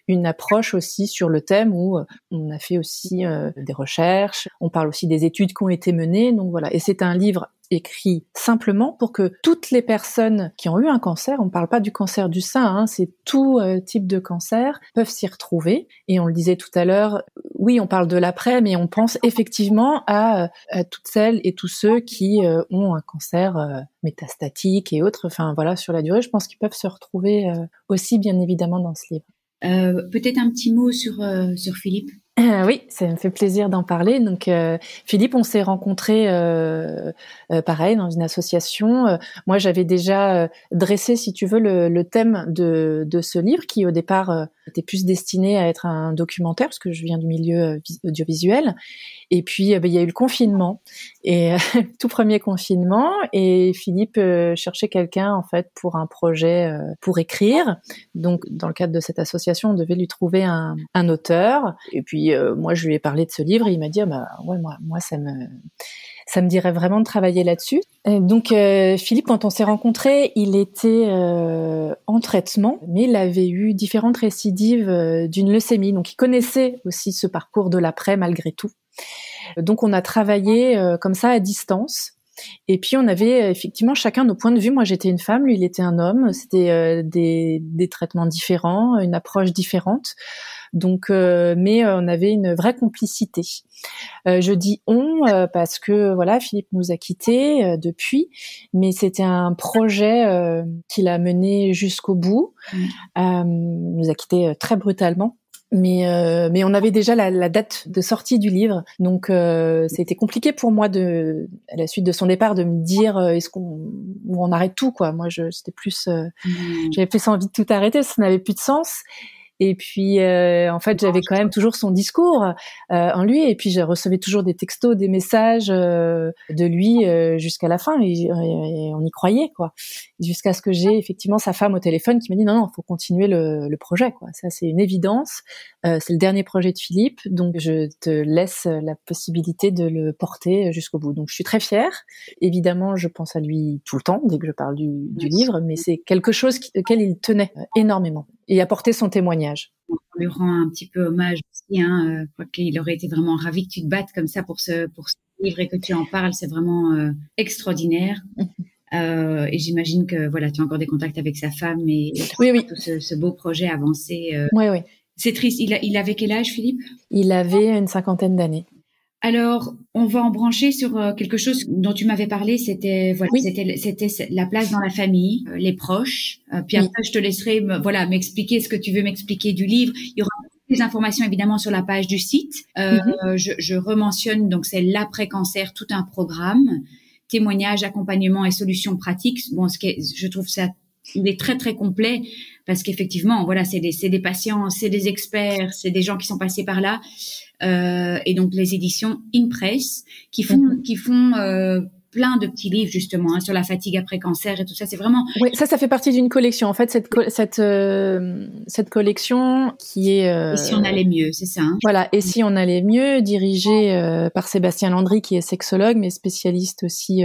une approche aussi sur le thème où on a fait aussi des recherches, on parle aussi des études qui ont été menées, donc voilà. Et c'est un livre écrit simplement pour que toutes les personnes qui ont eu un cancer, on ne parle pas du cancer du sein, c'est tout type de cancer, peuvent s'y retrouver. Et on le disait tout à l'heure, oui, on parle de l'après, mais on pense effectivement à toutes celles et tous ceux qui ont un cancer métastatique et autres. Enfin voilà, sur la durée, je pense qu'ils peuvent se retrouver aussi, bien évidemment, dans ce livre. Peut-être un petit mot sur Philippe. Oui, ça me fait plaisir d'en parler. Donc, Philippe, on s'est rencontrés, pareil, dans une association. Moi, j'avais déjà dressé, si tu veux, le thème de ce livre, qui au départ était plus destiné à être un documentaire, parce que je viens du milieu audiovisuel. Et puis, il y a eu le confinement, et tout premier confinement, et Philippe cherchait quelqu'un en fait pour un projet pour écrire. Donc, dans le cadre de cette association, on devait lui trouver un auteur. Et puis, moi, je lui ai parlé de ce livre, et il m'a dit, ouais, moi, ça me dirait vraiment de travailler là-dessus. Donc, Philippe, quand on s'est rencontrés, il était en traitement, mais il avait eu différentes récidives d'une leucémie. Donc, il connaissait aussi ce parcours de l'après, malgré tout. Donc, on a travaillé comme ça à distance. Et puis, on avait effectivement chacun nos points de vue. Moi, j'étais une femme, lui, il était un homme. C'était des traitements différents, une approche différente. Donc, mais on avait une vraie complicité. Je dis on parce que voilà, Philippe nous a quittés depuis, mais c'était un projet qu'il a mené jusqu'au bout. Il nous a quittés très brutalement. Mais on avait déjà la date de sortie du livre, donc c'était compliqué pour moi à la suite de son départ, de me dire est-ce on arrête tout, quoi. Moi, c'était plus, j'avais plus envie de tout arrêter, ça n'avait plus de sens. Et puis, en fait, j'avais quand même toujours son discours en lui. Et puis, je recevais toujours des textos, des messages de lui jusqu'à la fin. Et on y croyait, quoi. Jusqu'à ce que j'ai effectivement sa femme au téléphone qui m'a dit non, faut continuer le projet, quoi. Ça, c'est une évidence. C'est le dernier projet de Philippe, donc je te laisse la possibilité de le porter jusqu'au bout. Donc, je suis très fière. Évidemment, je pense à lui tout le temps dès que je parle du livre, mais c'est quelque chose auquel il tenait énormément. Et apporter son témoignage. On lui rend un petit peu hommage aussi. Je crois qu'il aurait été vraiment ravi que tu te battes comme ça pour ce livre et que tu en parles. C'est vraiment extraordinaire. Et j'imagine que voilà, tu as encore des contacts avec sa femme et oui. Tout ce beau projet avancé. Oui. C'est triste. Il avait quel âge, Philippe ? Il avait une 50aine d'années. Alors, on va en brancher sur quelque chose dont tu m'avais parlé, c'était la place dans la famille, les proches. Puis après, je te laisserai m'expliquer ce que tu veux m'expliquer du livre. Il y aura des informations évidemment sur la page du site. Je rementionne, donc c'est l'après-cancer, tout un programme, témoignages, accompagnement et solutions pratiques. Bon, je trouve ça, il est très très complet parce qu'effectivement, voilà, c'est des patients, c'est des experts, c'est des gens qui sont passés par là. Et donc les éditions InPress qui font plein de petits livres justement sur la fatigue après cancer et tout ça. C'est vraiment. Oui, ça fait partie d'une collection. En fait, cette collection qui est. Et si on allait mieux, c'est ça. Voilà. Et si on allait mieux, dirigée par Sébastien Landry, qui est sexologue mais spécialiste aussi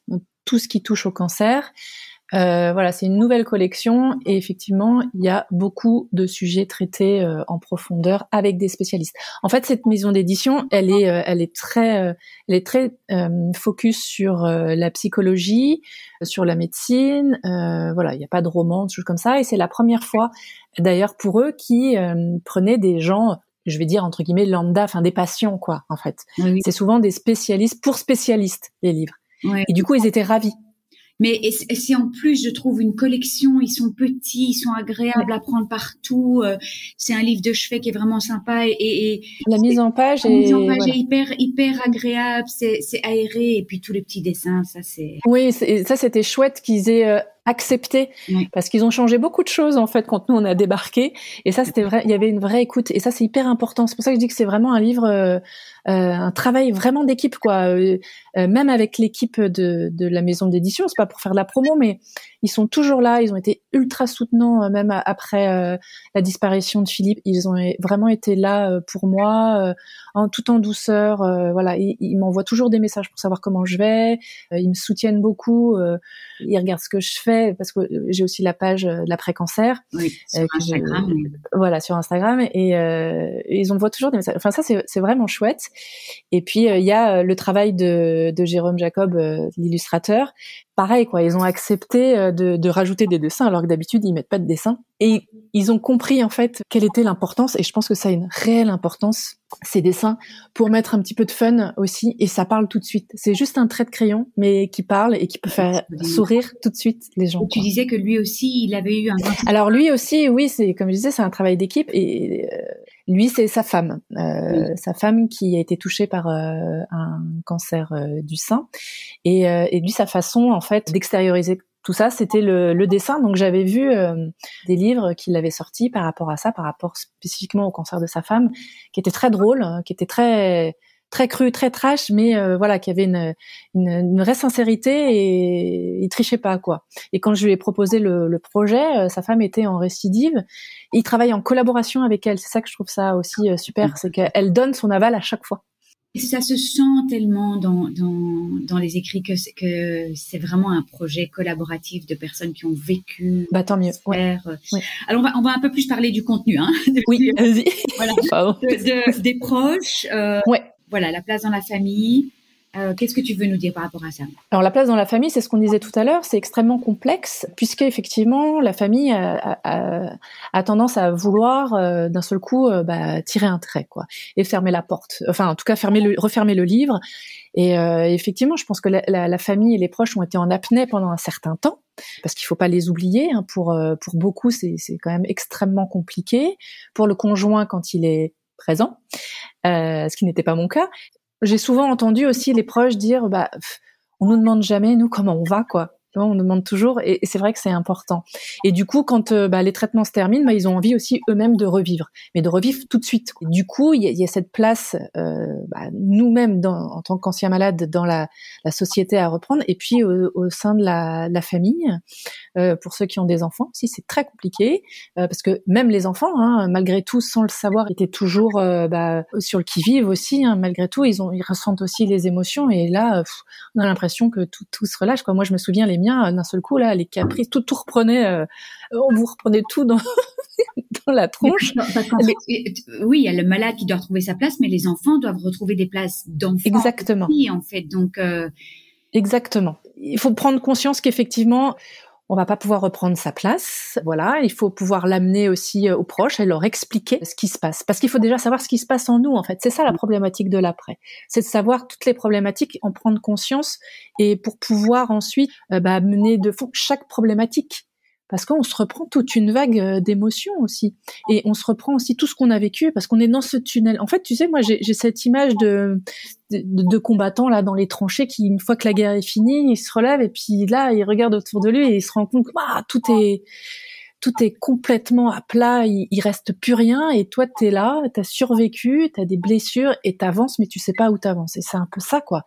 dans tout ce qui touche au cancer. Voilà, c'est une nouvelle collection et effectivement, il y a beaucoup de sujets traités en profondeur avec des spécialistes. En fait, cette maison d'édition, elle est très focus sur la psychologie, sur la médecine. Voilà, il n'y a pas de romans, de choses comme ça. Et c'est la première fois, d'ailleurs, pour eux, qui prenaient des gens, je vais dire entre guillemets lambda, enfin des patients, quoi. En fait, oui. C'est souvent des spécialistes pour spécialistes les livres. Oui. Et du coup, ils étaient ravis. Mais si en plus je trouve une collection, ils sont petits, ils sont agréables à prendre partout. C'est un livre de chevet qui est vraiment sympa et la mise en page est hyper agréable. C'est aéré et puis tous les petits dessins, ça c'est. Oui, ça c'était chouette qu'ils aient accepté parce qu'ils ont changé beaucoup de choses en fait quand nous on a débarqué et ça c'était vrai, il y avait une vraie écoute et ça c'est hyper important. C'est pour ça que je dis que c'est vraiment un livre, un travail vraiment d'équipe quoi. Même avec l'équipe de la maison d'édition, c'est pas pour faire de la promo, mais Ils sont toujours là, ils ont été ultra soutenants, même après la disparition de Philippe. Ils ont vraiment été là pour moi, tout en douceur. Voilà, ils m'envoient toujours des messages pour savoir comment je vais. Ils me soutiennent beaucoup. Ils regardent ce que je fais parce que j'ai aussi la page de l'après-cancer. Oui, sur Instagram. Voilà, sur Instagram. Et ils envoient toujours des messages. Enfin, ça, c'est vraiment chouette. Et puis, il y a le travail de Jérôme Jacob, l'illustrateur. Pareil, quoi. Ils ont accepté de rajouter des dessins alors que d'habitude, ils mettent pas de dessins. Et ils ont compris, en fait, quelle était l'importance. Et je pense que ça a une réelle importance, ces dessins, pour mettre un petit peu de fun aussi. Et ça parle tout de suite. C'est juste un trait de crayon, mais qui parle et qui peut faire sourire tout de suite les gens. Tu disais que lui aussi, il avait eu un... Alors lui aussi, oui, c'est comme je disais, c'est un travail d'équipe. Et lui, c'est sa femme. Sa femme qui a été touchée par un cancer du sein. Et lui, sa façon, en fait, d'extérioriser tout ça, c'était le dessin. Donc, j'avais vu des livres qu'il avait sortis par rapport à ça, par rapport spécifiquement au cancer de sa femme, qui étaient très drôles, qui étaient très cru, très trash, mais voilà, qui avait une vraie sincérité et il trichait pas, quoi. Et quand je lui ai proposé le projet, sa femme était en récidive. Il travaille en collaboration avec elle. C'est ça que je trouve ça aussi super, c'est qu'elle donne son aval à chaque fois. Et ça se sent tellement dans les écrits que c'est vraiment un projet collaboratif de personnes qui ont vécu. Bah tant mieux. Ouais. Ouais. Alors on va un peu plus parler du contenu, hein. Oui, vas-y. Voilà. Des proches. Ouais. Voilà, la place dans la famille. Qu'est-ce que tu veux nous dire par rapport à ça? Alors la place dans la famille, c'est ce qu'on disait tout à l'heure, c'est extrêmement complexe puisque effectivement la famille a tendance à vouloir d'un seul coup tirer un trait, quoi, et fermer la porte. Enfin, en tout cas, refermer le livre. Et effectivement, je pense que la famille et les proches ont été en apnée pendant un certain temps parce qu'il faut pas les oublier. Hein, pour beaucoup, c'est quand même extrêmement compliqué. Pour le conjoint quand il est présent, ce qui n'était pas mon cas. J'ai souvent entendu aussi les proches dire on nous demande jamais nous comment on va, quoi. On nous demande toujours, et c'est vrai que c'est important. Et du coup, quand les traitements se terminent, ils ont envie aussi eux-mêmes de revivre, mais de revivre tout de suite. Et du coup, il y a cette place nous-mêmes en tant qu'anciens malades dans la société à reprendre, et puis au sein de la famille. Pour ceux qui ont des enfants aussi, c'est très compliqué parce que même les enfants, malgré tout, sans le savoir, étaient toujours sur le qui-vive aussi. Malgré tout, ils ressentent aussi les émotions, et là, on a l'impression que tout se relâche, quoi. Moi, je me souviens, les miens, d'un seul coup, là, les caprices, tout reprenait. On vous reprenait tout dans la tronche. Oui, il y a le malade qui doit retrouver sa place, mais les enfants doivent retrouver des places d'enfants. Exactement. Aussi, en fait, donc. Exactement. Il faut prendre conscience qu'effectivement, on va pas pouvoir reprendre sa place. Voilà, il faut pouvoir l'amener aussi aux proches et leur expliquer ce qui se passe. Parce qu'il faut déjà savoir ce qui se passe en nous, en fait. C'est ça la problématique de l'après. C'est de savoir toutes les problématiques, en prendre conscience, et pour pouvoir ensuite mener de fond chaque problématique. Parce qu'on se reprend toute une vague d'émotions aussi. Et on se reprend aussi tout ce qu'on a vécu parce qu'on est dans ce tunnel. En fait, tu sais, moi, j'ai cette image de combattants là dans les tranchées qui, une fois que la guerre est finie, ils se relèvent et puis là, ils regardent autour de lui et ils se rendent compte que tout est complètement à plat, il reste plus rien, et toi, t'es là, t'as survécu, t'as des blessures et t'avances, mais tu sais pas où t'avances. Et c'est un peu ça, quoi.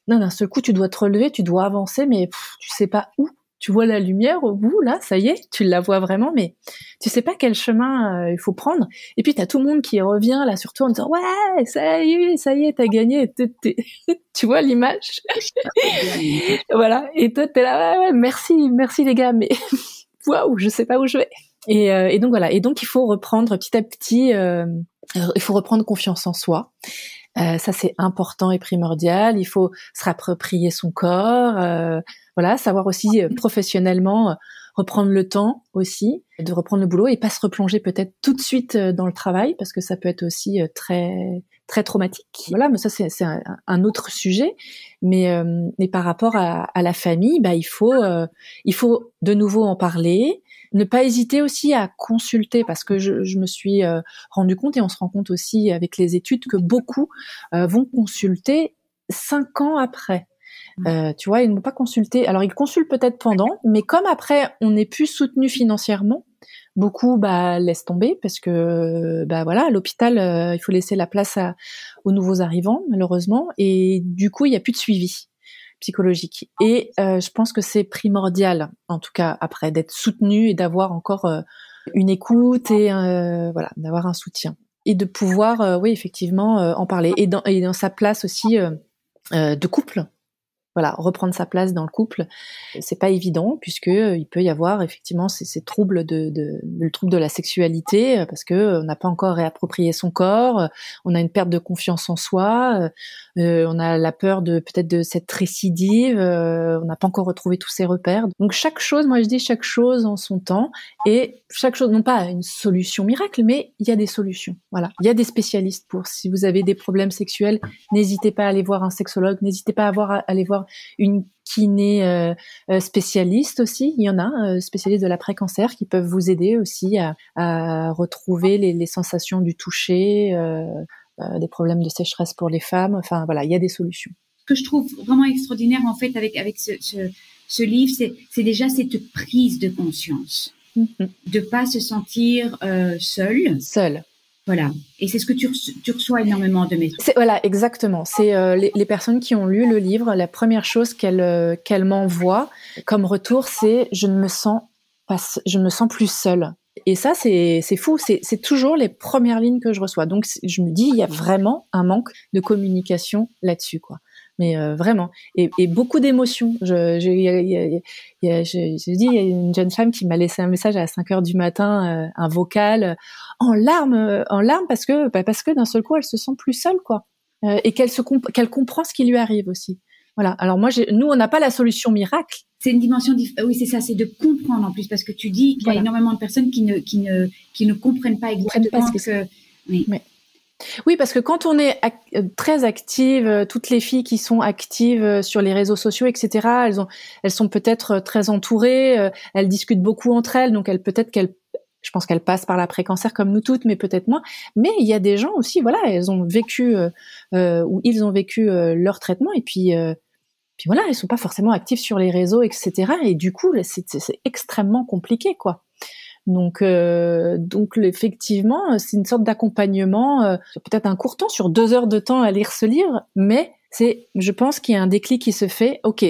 Non, d'un seul coup, tu dois te relever, tu dois avancer, mais tu sais pas où. Tu vois la lumière au bout, là, ça y est, tu la vois vraiment, mais tu sais pas quel chemin il faut prendre. Et puis t'as tout le monde qui revient là sur toi en disant ouais, ça y est, t'as gagné. Tu vois l'image. Voilà. Et toi t'es là, ouais, merci les gars, mais waouh, je sais pas où je vais. Et donc voilà. Et donc il faut reprendre petit à petit. Il faut reprendre confiance en soi. Ça c'est important et primordial. Il faut se réapproprier son corps. Voilà, savoir aussi professionnellement reprendre le temps aussi de reprendre le boulot et pas se replonger peut-être tout de suite dans le travail parce que ça peut être aussi très très traumatique. Voilà, mais ça c'est un autre sujet. Mais par rapport à la famille, il faut de nouveau en parler. Ne pas hésiter aussi à consulter parce que je me suis rendu compte et on se rend compte aussi avec les études que beaucoup vont consulter 5 ans après. Tu vois, ils ne vont pas consulter. Alors, ils consultent peut-être pendant, mais comme après, on n'est plus soutenu financièrement, beaucoup laissent tomber parce que voilà, à l'hôpital, il faut laisser la place aux nouveaux arrivants, malheureusement, et du coup, il n'y a plus de suivi. psychologique. Et je pense que c'est primordial, en tout cas après, d'être soutenu et d'avoir encore une écoute et voilà, d'avoir un soutien et de pouvoir, oui, effectivement, en parler et dans sa place aussi de couple. Voilà, reprendre sa place dans le couple, c'est pas évident puisque il peut y avoir effectivement ces troubles le trouble de la sexualité parce que on n'a pas encore réapproprié son corps, on a une perte de confiance en soi, on a la peur peut-être de cette récidive, on n'a pas encore retrouvé tous ses repères. Donc chaque chose, moi je dis chaque chose en son temps et chaque chose non pas une solution miracle, mais il y a des solutions. Voilà, il y a des spécialistes pour. Si vous avez des problèmes sexuels, n'hésitez pas à aller voir un sexologue, n'hésitez pas à aller voir une kiné spécialiste aussi, il y en a spécialistes de l'après-cancer qui peuvent vous aider aussi à retrouver les sensations du toucher, des problèmes de sécheresse pour les femmes, enfin voilà, il y a des solutions. Ce que je trouve vraiment extraordinaire en fait avec ce livre, c'est déjà cette prise de conscience, de pas se sentir seul. Voilà. Et c'est ce que tu reçois énormément de messages. Voilà, exactement. C'est les personnes qui ont lu le livre, la première chose qu'elles m'envoient comme retour, c'est je ne me sens plus seule. Et ça, c'est fou. C'est toujours les premières lignes que je reçois. Donc, je me dis, il y a vraiment un manque de communication là-dessus, quoi. Mais vraiment, et beaucoup d'émotions. Il y a une jeune femme qui m'a laissé un message à 5h du matin, un vocal en larmes parce que d'un seul coup elle se sent plus seule, quoi, et qu'elle comprend ce qui lui arrive aussi. Voilà. Alors nous on n'a pas la solution miracle. C'est une dimension oui, c'est ça, c'est de comprendre en plus parce que tu dis qu'il y a énormément de personnes qui ne comprennent pas exactement oui. Oui, parce que quand on est très active, toutes les filles qui sont actives sur les réseaux sociaux, etc., elles sont peut-être très entourées, elles discutent beaucoup entre elles, donc je pense qu'elles passent par l'après-cancer comme nous toutes, mais peut-être moins. Mais il y a des gens aussi, voilà, elles ont vécu ou ils ont vécu leur traitement et puis voilà, elles sont pas forcément actives sur les réseaux, etc. Et du coup, c'est extrêmement compliqué, quoi. Donc effectivement, c'est une sorte d'accompagnement, peut-être un court temps, sur 2 heures de temps à lire ce livre, mais je pense qu'il y a un déclic qui se fait. Ok,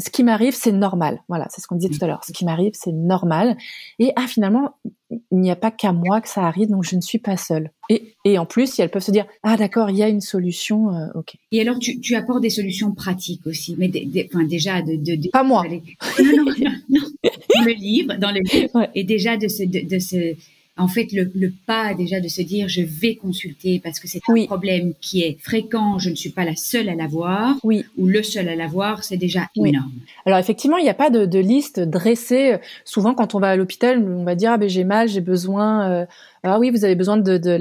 ce qui m'arrive, c'est normal. Voilà, c'est ce qu'on disait tout à l'heure. Ce qui m'arrive, c'est normal. Et finalement, il n'y a pas qu'à moi que ça arrive, donc je ne suis pas seule. Et en plus, si elles peuvent se dire, d'accord, il y a une solution, ok. Et alors, tu apportes des solutions pratiques aussi, mais déjà de pas moi. Non. Dans le livre, ouais. Et déjà de ce en fait, le pas déjà de se dire je vais consulter parce que c'est un problème qui est fréquent, je ne suis pas la seule à l'avoir, ou le seul à l'avoir, c'est déjà énorme. Alors effectivement, il n'y a pas de liste dressée. Souvent, quand on va à l'hôpital, on va dire j'ai mal, j'ai besoin. Oui, vous avez besoin de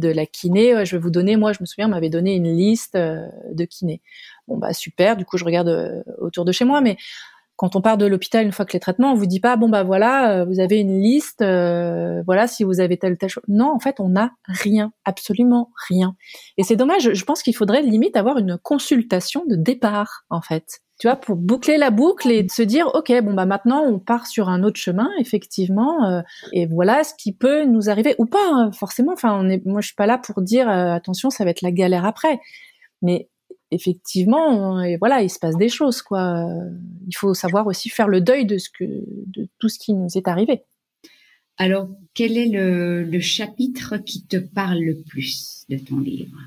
la kiné. Je vais vous donner. Moi, je me souviens, on m'avait donné une liste de kiné. Bon super. Du coup, je regarde autour de chez moi, mais quand on part de l'hôpital, une fois que les traitements, on vous dit pas voilà, vous avez une liste, voilà, si vous avez telle chose. Non, en fait, on n'a rien, absolument rien. Et c'est dommage. Je pense qu'il faudrait limite avoir une consultation de départ, en fait. Tu vois, pour boucler la boucle et de se dire, ok, maintenant on part sur un autre chemin, effectivement, et voilà ce qui peut nous arriver ou pas, hein, forcément. Enfin, moi, je suis pas là pour dire attention, ça va être la galère après, mais effectivement, et voilà, il se passe des choses, quoi. Il faut savoir aussi faire le deuil de tout ce qui nous est arrivé. Alors, quel est le chapitre qui te parle le plus de ton livre ?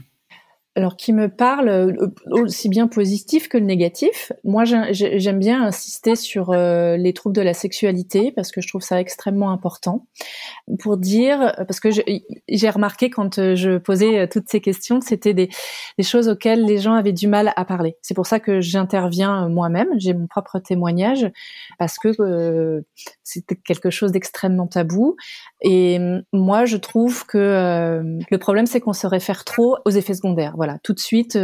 Alors, qui me parle aussi bien positif que le négatif. Moi, j'aime bien insister sur les troubles de la sexualité parce que je trouve ça extrêmement important. Pour dire, parce que j'ai remarqué quand je posais toutes ces questions, c'était des choses auxquelles les gens avaient du mal à parler. C'est pour ça que j'interviens moi-même. J'ai mon propre témoignage parce que c'était quelque chose d'extrêmement tabou. Et moi, je trouve que le problème, c'est qu'on se réfère trop aux effets secondaires. Voilà, tout de suite,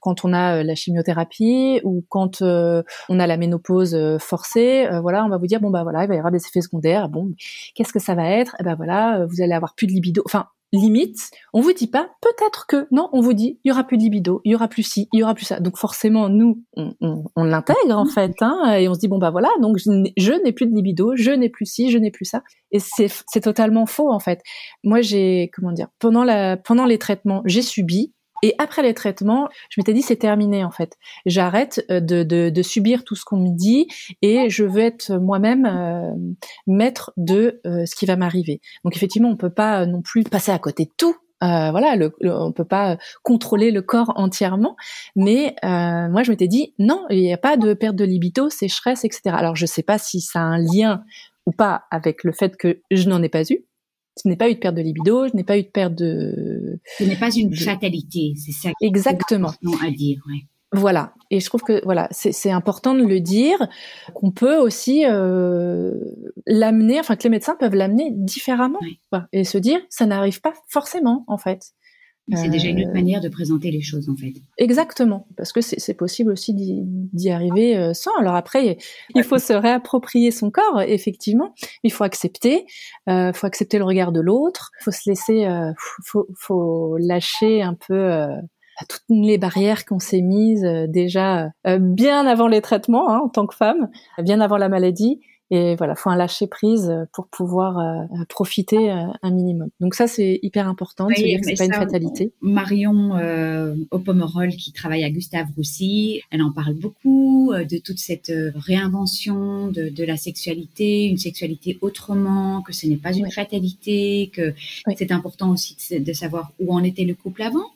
quand on a la chimiothérapie ou quand on a la ménopause forcée, voilà, on va vous dire voilà, il va y avoir des effets secondaires. Bon, qu'est-ce que ça va être ? Voilà, vous allez avoir plus de libido. Enfin, limite, on vous dit pas peut-être que non, on vous dit il y aura plus de libido, il y aura plus ci, il y aura plus ça. Donc forcément, nous, on l'intègre en fait, et on se dit voilà, donc je n'ai plus de libido, je n'ai plus ci, je n'ai plus ça. Et c'est totalement faux en fait. Moi, pendant les traitements, j'ai subi. Et après les traitements, je m'étais dit c'est terminé en fait. J'arrête de subir tout ce qu'on me dit et je veux être moi-même maître de ce qui va m'arriver. Donc effectivement, on peut pas non plus passer à côté de tout. Voilà, on peut pas contrôler le corps entièrement, mais moi je m'étais dit non, il n'y a pas de perte de libido, sécheresse, etc. Alors je sais pas si ça a un lien ou pas avec le fait que je n'en ai pas eu. Je n'ai pas eu de perte de libido, je n'ai pas eu de perte de... Ce n'est pas une fatalité, c'est ça qui Exactement. est important à dire. Ouais. Voilà, et je trouve que voilà, c'est important de le dire, qu'on peut aussi l'amener, enfin que les médecins peuvent l'amener différemment, et se dire ça n'arrive pas forcément en fait. C'est déjà une autre manière de présenter les choses en fait. Exactement, parce que c'est possible aussi d'y arriver sans. Alors après, il faut se réapproprier son corps, effectivement. Il faut accepter le regard de l'autre. Il faut se laisser, faut lâcher un peu. Toutes les barrières qu'on s'est mises déjà bien avant les traitements, en tant que femme, bien avant la maladie. Et voilà, faut un lâcher prise pour pouvoir profiter un minimum. Donc ça, c'est hyper important de se dire que c'est pas une fatalité. Marion Opomerol, qui travaille à Gustave Roussy, elle en parle beaucoup de toute cette réinvention de la sexualité, une sexualité autrement, que ce n'est pas une fatalité, que c'est important aussi de savoir où en était le couple avant.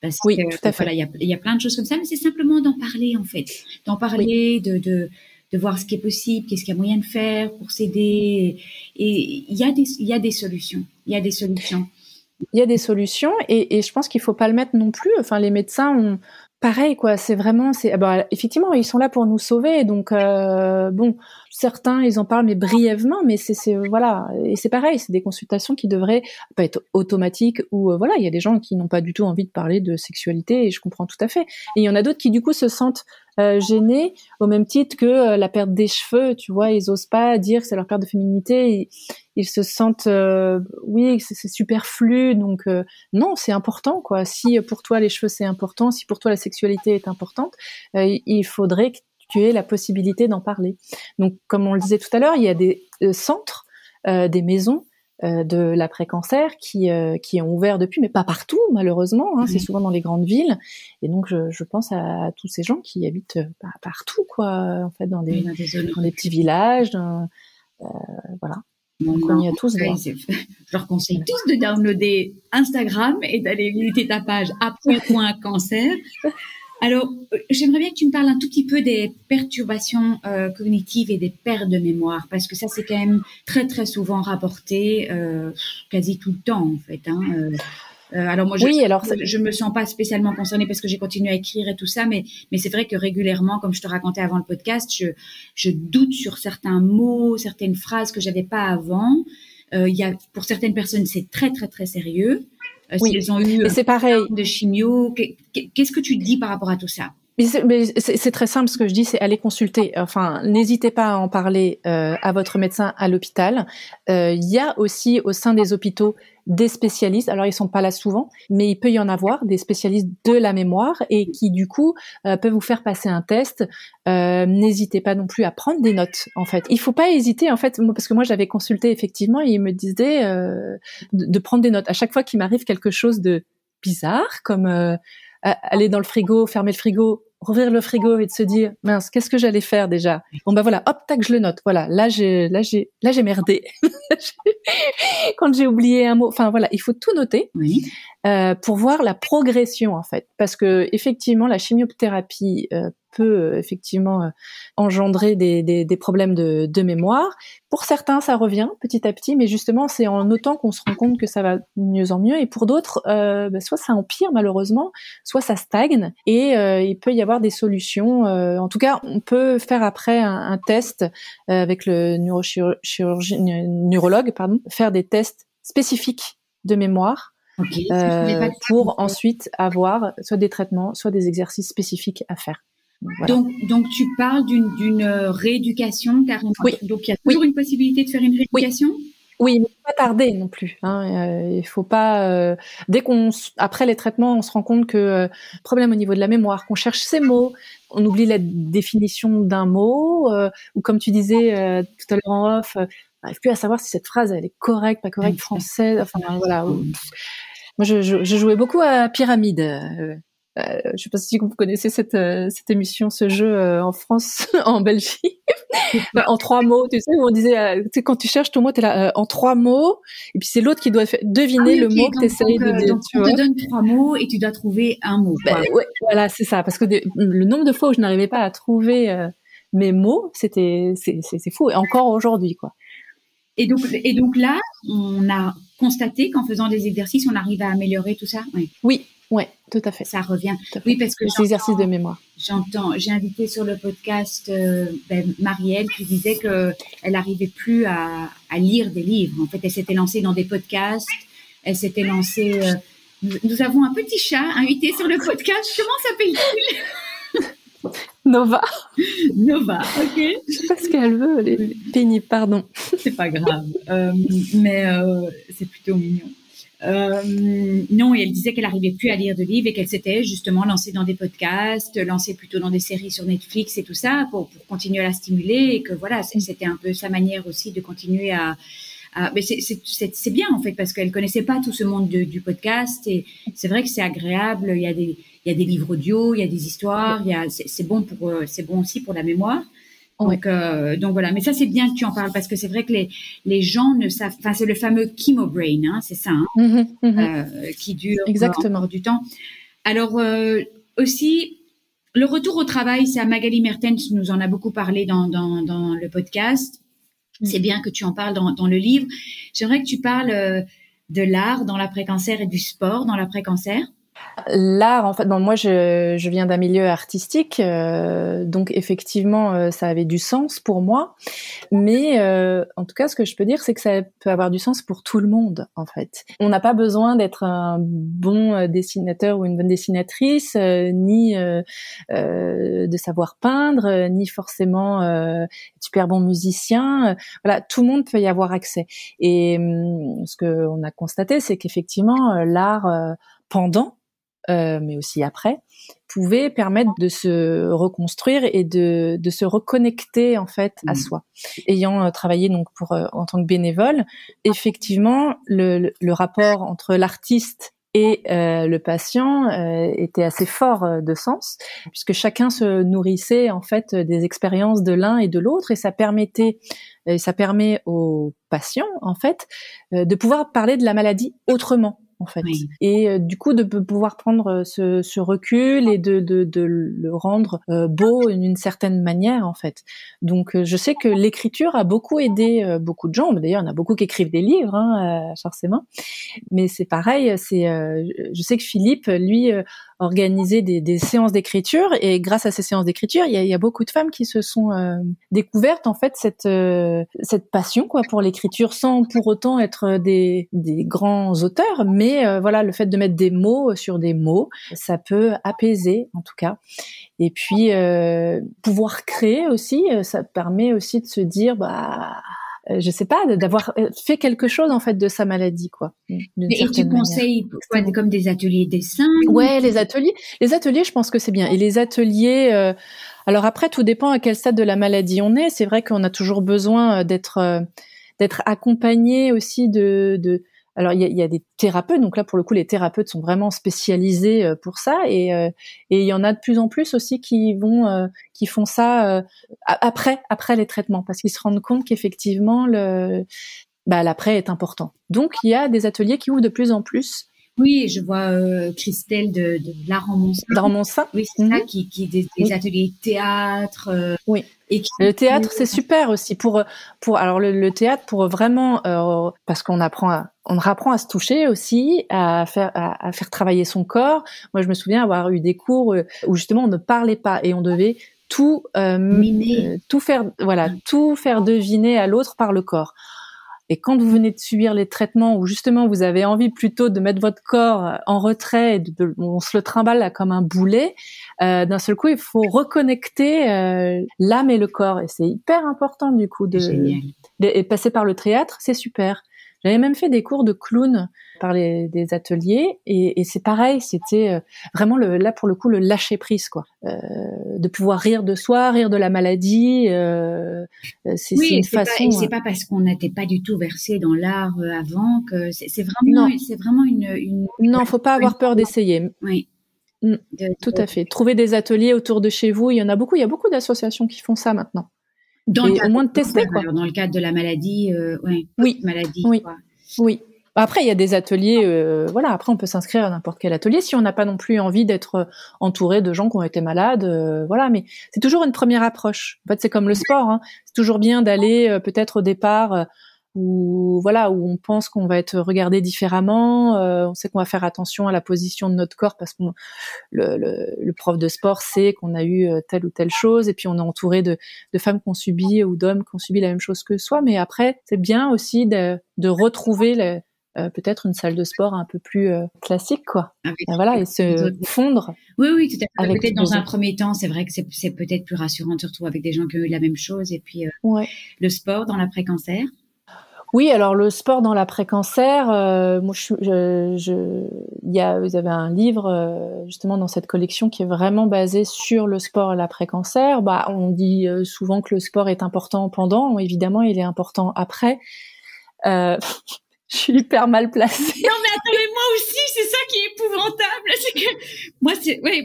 Parce que, tout à fait. Voilà, il y a plein de choses comme ça, mais c'est simplement d'en parler en fait, d'en parler, de voir ce qui est possible, qu'est-ce qu'il y a moyen de faire pour s'aider. Et il y a des solutions. Il y a des solutions. Il y a des solutions et je pense qu'il faut pas le mettre non plus. Enfin, les médecins ont pareil quoi. C'est vraiment, effectivement, ils sont là pour nous sauver. Donc bon, certains ils en parlent mais brièvement, mais c'est voilà. Et c'est pareil, c'est des consultations qui devraient pas être automatiques ou voilà. Il y a des gens qui n'ont pas du tout envie de parler de sexualité et je comprends tout à fait. Et il y en a d'autres qui du coup se sentent gênés au même titre que la perte des cheveux, tu vois, ils osent pas dire que c'est leur perte de féminité, ils se sentent oui, c'est superflu, donc non, c'est important quoi. Si pour toi les cheveux c'est important, si pour toi la sexualité est importante, il faudrait que tu aies la possibilité d'en parler. Donc comme on le disait tout à l'heure, il y a des centres, des maisons de l'après-cancer qui ont ouvert depuis, mais pas partout malheureusement, c'est souvent dans les grandes villes. Et donc je pense à tous ces gens qui habitent partout quoi, en fait dans des petits villages, voilà. Donc on y a tous droit. Je leur conseille tous de downloader Instagram et d'aller visiter ta page après.cancer. Alors, j'aimerais bien que tu me parles un tout petit peu des perturbations cognitives et des pertes de mémoire, parce que ça, c'est quand même très, très souvent rapporté, quasi tout le temps, en fait. Alors moi, je me sens pas spécialement concernée parce que j'ai continué à écrire et tout ça, mais c'est vrai que régulièrement, comme je te racontais avant le podcast, je doute sur certains mots, certaines phrases que j'avais pas avant. Pour certaines personnes, c'est très, très, très sérieux. Si elles ont eu c'est pareil de chimio, qu'est-ce que tu dis par rapport à tout ça? Mais c'est très simple, ce que je dis, c'est aller consulter. Enfin, n'hésitez pas à en parler à votre médecin à l'hôpital. Il y a aussi au sein des hôpitaux des spécialistes. Alors, ils sont pas là souvent, mais il peut y en avoir des spécialistes de la mémoire et qui, du coup, peuvent vous faire passer un test. N'hésitez pas non plus à prendre des notes, en fait. Il faut pas hésiter, en fait, parce que moi, j'avais consulté effectivement et il me disait de prendre des notes. À chaque fois qu'il m'arrive quelque chose de bizarre, comme aller dans le frigo, fermer le frigo, rouvrir le frigo et de se dire mince, qu'est-ce que j'allais faire déjà? Bon voilà, hop, tac, je le note. Voilà, là j'ai merdé. Quand j'ai oublié un mot, enfin voilà, il faut tout noter pour voir la progression en fait, parce que effectivement la chimiothérapie peut effectivement engendrer des problèmes de mémoire. Pour certains, ça revient petit à petit, mais justement, c'est en notant qu'on se rend compte que ça va de mieux en mieux. Et pour d'autres, soit ça empire malheureusement, soit ça stagne. Et il peut y avoir des solutions. En tout cas, on peut faire après un test avec le neurologue, faire des tests spécifiques de mémoire. Pour ensuite avoir soit des traitements, soit des exercices spécifiques à faire. Voilà. Donc tu parles d'une rééducation carrément. Oui. Donc il y a toujours une possibilité de faire une rééducation. Oui, mais pas tarder non plus. Il faut pas. Dès après les traitements, on se rend compte que problème au niveau de la mémoire, qu'on cherche ses mots, on oublie la définition d'un mot, ou comme tu disais tout à l'heure en off, on n'arrive plus à savoir si cette phrase elle est correcte, pas correcte, française. Enfin voilà. Moi, je jouais beaucoup à Pyramide. Je sais pas si vous connaissez cette émission, ce jeu en France, en Belgique, en 3 mots. Tu sais, où on disait, tu sais, quand tu cherches ton mot, t'es là en 3 mots, et puis c'est l'autre qui doit deviner le mot que t'essayes de dire. Donc on te donne 3 mots et tu dois trouver un mot. Ouais, voilà, c'est ça. Parce que le nombre de fois où je n'arrivais pas à trouver mes mots, c'est fou. Et encore aujourd'hui, quoi. Et donc là, on a constaté qu'en faisant des exercices, on arrive à améliorer tout ça. Oui. Ouais, tout à fait. Ça revient. Oui, parce que c'est exercice de mémoire. J'ai invité sur le podcast Marielle qui disait que elle n'arrivait plus à lire des livres. En fait, elle s'était lancée dans des podcasts. Elle s'était lancée. Nous avons un petit chat invité sur le podcast. Comment s'appelle-t-il? Nova. Nova, ok. Je sais pas ce qu'elle veut, elle est pénible, pardon. C'est pas grave, mais c'est plutôt mignon. Non, et elle disait qu'elle n'arrivait plus à lire de livres et qu'elle s'était justement lancée dans des podcasts, lancée plutôt dans des séries sur Netflix et tout ça pour continuer à la stimuler, et que voilà, c'était un peu sa manière aussi de continuer à mais c'est bien en fait, parce qu'elle connaissait pas tout ce monde du podcast, et c'est vrai que c'est agréable. Il y a des livres audio, il y a des histoires, c'est bon aussi pour la mémoire. Donc voilà, mais ça c'est bien que tu en parles, parce que c'est vrai que les gens ne savent, enfin c'est le fameux chemo brain, hein, c'est ça, hein, qui dure encore du temps. Alors aussi le retour au travail, c'est à Magali Mertens nous en a beaucoup parlé dans le podcast. C'est bien que tu en parles dans le livre. J'aimerais que tu parles de l'art dans l'après-cancer et du sport dans l'après-cancer. L'art, en fait, moi je viens d'un milieu artistique, donc effectivement ça avait du sens pour moi, mais en tout cas ce que je peux dire, c'est que ça peut avoir du sens pour tout le monde en fait. On n'a pas besoin d'être un bon dessinateur ou une bonne dessinatrice, ni de savoir peindre, ni forcément être super bon musicien. Voilà, tout le monde peut y avoir accès. Et ce que on a constaté, c'est qu'effectivement l'art pendant mais aussi après, pouvait permettre de se reconstruire et de se reconnecter en fait à soi. Ayant travaillé donc en tant que bénévole, effectivement le rapport entre l'artiste et le patient était assez fort de sens, puisque chacun se nourrissait en fait des expériences de l'un et de l'autre, et ça permet aux patients en fait de pouvoir parler de la maladie autrement. En fait. Oui. Et du coup de pouvoir prendre ce recul et de le rendre beau d'une certaine manière en fait. Donc je sais que l'écriture a beaucoup aidé beaucoup de gens. D'ailleurs, il y en a beaucoup qui écrivent des livres, hein, forcément. Mais c'est pareil. Je sais que Philippe, lui, organisait des séances d'écriture, et grâce à ces séances d'écriture, il y a beaucoup de femmes qui se sont découvertes en fait cette passion quoi pour l'écriture, sans pour autant être des grands auteurs, mais voilà, le fait de mettre des mots sur des mots, ça peut apaiser en tout cas. Et puis pouvoir créer aussi, ça permet aussi de se dire je sais pas, d'avoir fait quelque chose en fait de sa maladie quoi. Et tu conseilles quoi, comme des ateliers dessin? Ouais, les ateliers, je pense que c'est bien. Et les ateliers, alors après tout dépend à quel stade de la maladie on est. C'est vrai qu'on a toujours besoin d'être accompagné aussi de alors il y a des thérapeutes, donc là pour le coup les thérapeutes sont vraiment spécialisés pour ça, et il y en a de plus en plus aussi qui font ça après les traitements, parce qu'ils se rendent compte qu'effectivement l'après est important. Donc il y a des ateliers qui ouvrent de plus en plus. Oui, je vois Christelle de l'art en Montsin. D'art en Montsin. Oui, c'est ça, qui des ateliers théâtre. Oui. Le théâtre, c'est super aussi pour alors le théâtre pour vraiment parce qu'on apprend à se toucher aussi, à faire travailler son corps. Moi, je me souviens avoir eu des cours où justement on ne parlait pas et on devait tout faire deviner à l'autre par le corps. Et quand vous venez de subir les traitements où justement vous avez envie plutôt de mettre votre corps en retrait, on se le trimballe là comme un boulet, d'un seul coup il faut reconnecter l'âme et le corps, et c'est hyper important du coup de passer par le théâtre, c'est super. J'avais même fait des cours de clown par des ateliers et c'est pareil, c'était vraiment là pour le coup le lâcher prise quoi, de pouvoir rire de soi, rire de la maladie. C'est une façon. C'est pas parce qu'on n'était pas du tout versé dans l'art avant que c'est vraiment une. Non, faut pas avoir peur d'essayer. Oui. Tout à fait. Trouver des ateliers autour de chez vous, il y en a beaucoup. Il y a beaucoup d'associations qui font ça maintenant. Au moins de tester quoi. Dans le cadre de la maladie, oui, maladie. Oui, quoi. Oui. Après, il y a des ateliers, voilà. Après, on peut s'inscrire à n'importe quel atelier si on n'a pas non plus envie d'être entouré de gens qui ont été malades, voilà. Mais c'est toujours une première approche. En fait, c'est comme le sport. Hein. C'est toujours bien d'aller peut-être au départ où on pense qu'on va être regardé différemment. On sait qu'on va faire attention à la position de notre corps parce que le prof de sport sait qu'on a eu telle ou telle chose. Et puis, on est entouré de femmes qui ont subi ou d'hommes qui ont subi la même chose que soi. Mais après, c'est bien aussi de retrouver peut-être une salle de sport un peu plus classique, quoi. Et se fondre. Oui, tout à fait. Peut-être dans un premier temps, c'est vrai que c'est peut-être plus rassurant, surtout avec des gens qui ont eu la même chose. Et puis, le sport dans l'après-cancer. Oui, alors le sport dans l'après-cancer, moi, vous avez un livre justement dans cette collection qui est vraiment basé sur le sport et l'après-cancer. On dit souvent que le sport est important pendant, évidemment, il est important après. Je suis hyper mal placée. Non mais attends, mais moi aussi, c'est ça qui est épouvantable, c'est que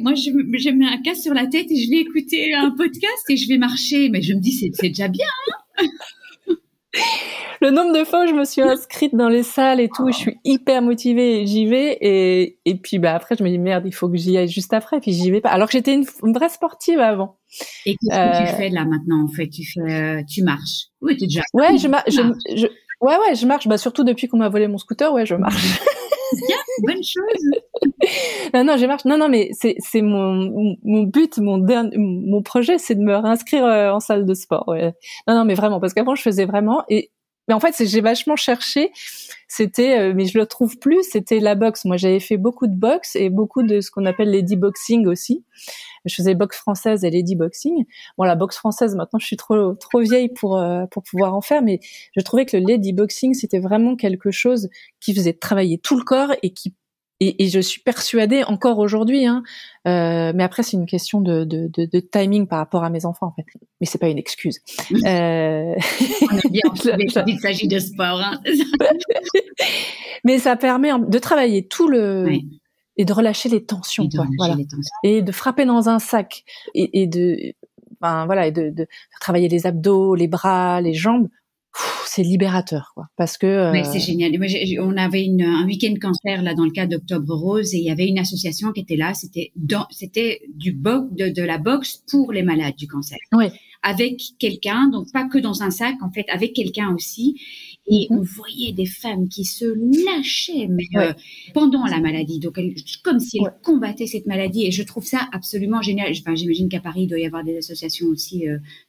moi je mets un casque sur la tête et je vais écouter un podcast et je vais marcher, mais je me dis c'est déjà bien. Hein. Le nombre de fois où je me suis inscrite dans les salles et tout, je suis hyper motivée, j'y vais et puis après je me dis merde, il faut que j'y aille juste après, puis j'y vais pas. Alors que j'étais une vraie sportive avant. Et qu'est-ce que tu fais là maintenant en fait? Tu marches. Oui, t'es déjà. Ouais, je marche. Surtout depuis qu'on m'a volé mon scooter, je marche. Bien, bonne chose. Non, je marche. Non, mais c'est mon but, mon projet, c'est de me réinscrire en salle de sport. Ouais. Non, mais vraiment, parce qu'avant je faisais vraiment mais en fait, j'ai vachement cherché. C'était, mais je le trouve plus. C'était la boxe. Moi, j'avais fait beaucoup de boxe et beaucoup de ce qu'on appelle lady boxing aussi. Je faisais boxe française et lady boxing. Bon, la boxe française, maintenant, je suis trop vieille pour pouvoir en faire, mais je trouvais que le lady boxing, c'était vraiment quelque chose qui faisait travailler tout le corps et je suis persuadée encore aujourd'hui, mais après c'est une question de timing par rapport à mes enfants en fait. Mais c'est pas une excuse. On aime bien quand il s'agit de sport. Hein. Mais ça permet de travailler tout et de relâcher les tensions, et de frapper dans un sac et de faire travailler les abdos, les bras, les jambes. C'est libérateur, quoi, parce que. Oui, c'est génial. On avait un week-end cancer là dans le cadre d'Octobre Rose et il y avait une association qui était là. C'était de la boxe pour les malades du cancer. Oui. Avec quelqu'un, donc pas que dans un sac, en fait, avec quelqu'un aussi. Et on voyait des femmes qui se lâchaient pendant la maladie, donc comme si elles combattaient cette maladie. Et je trouve ça absolument génial. Enfin, j'imagine qu'à Paris, il doit y avoir des associations aussi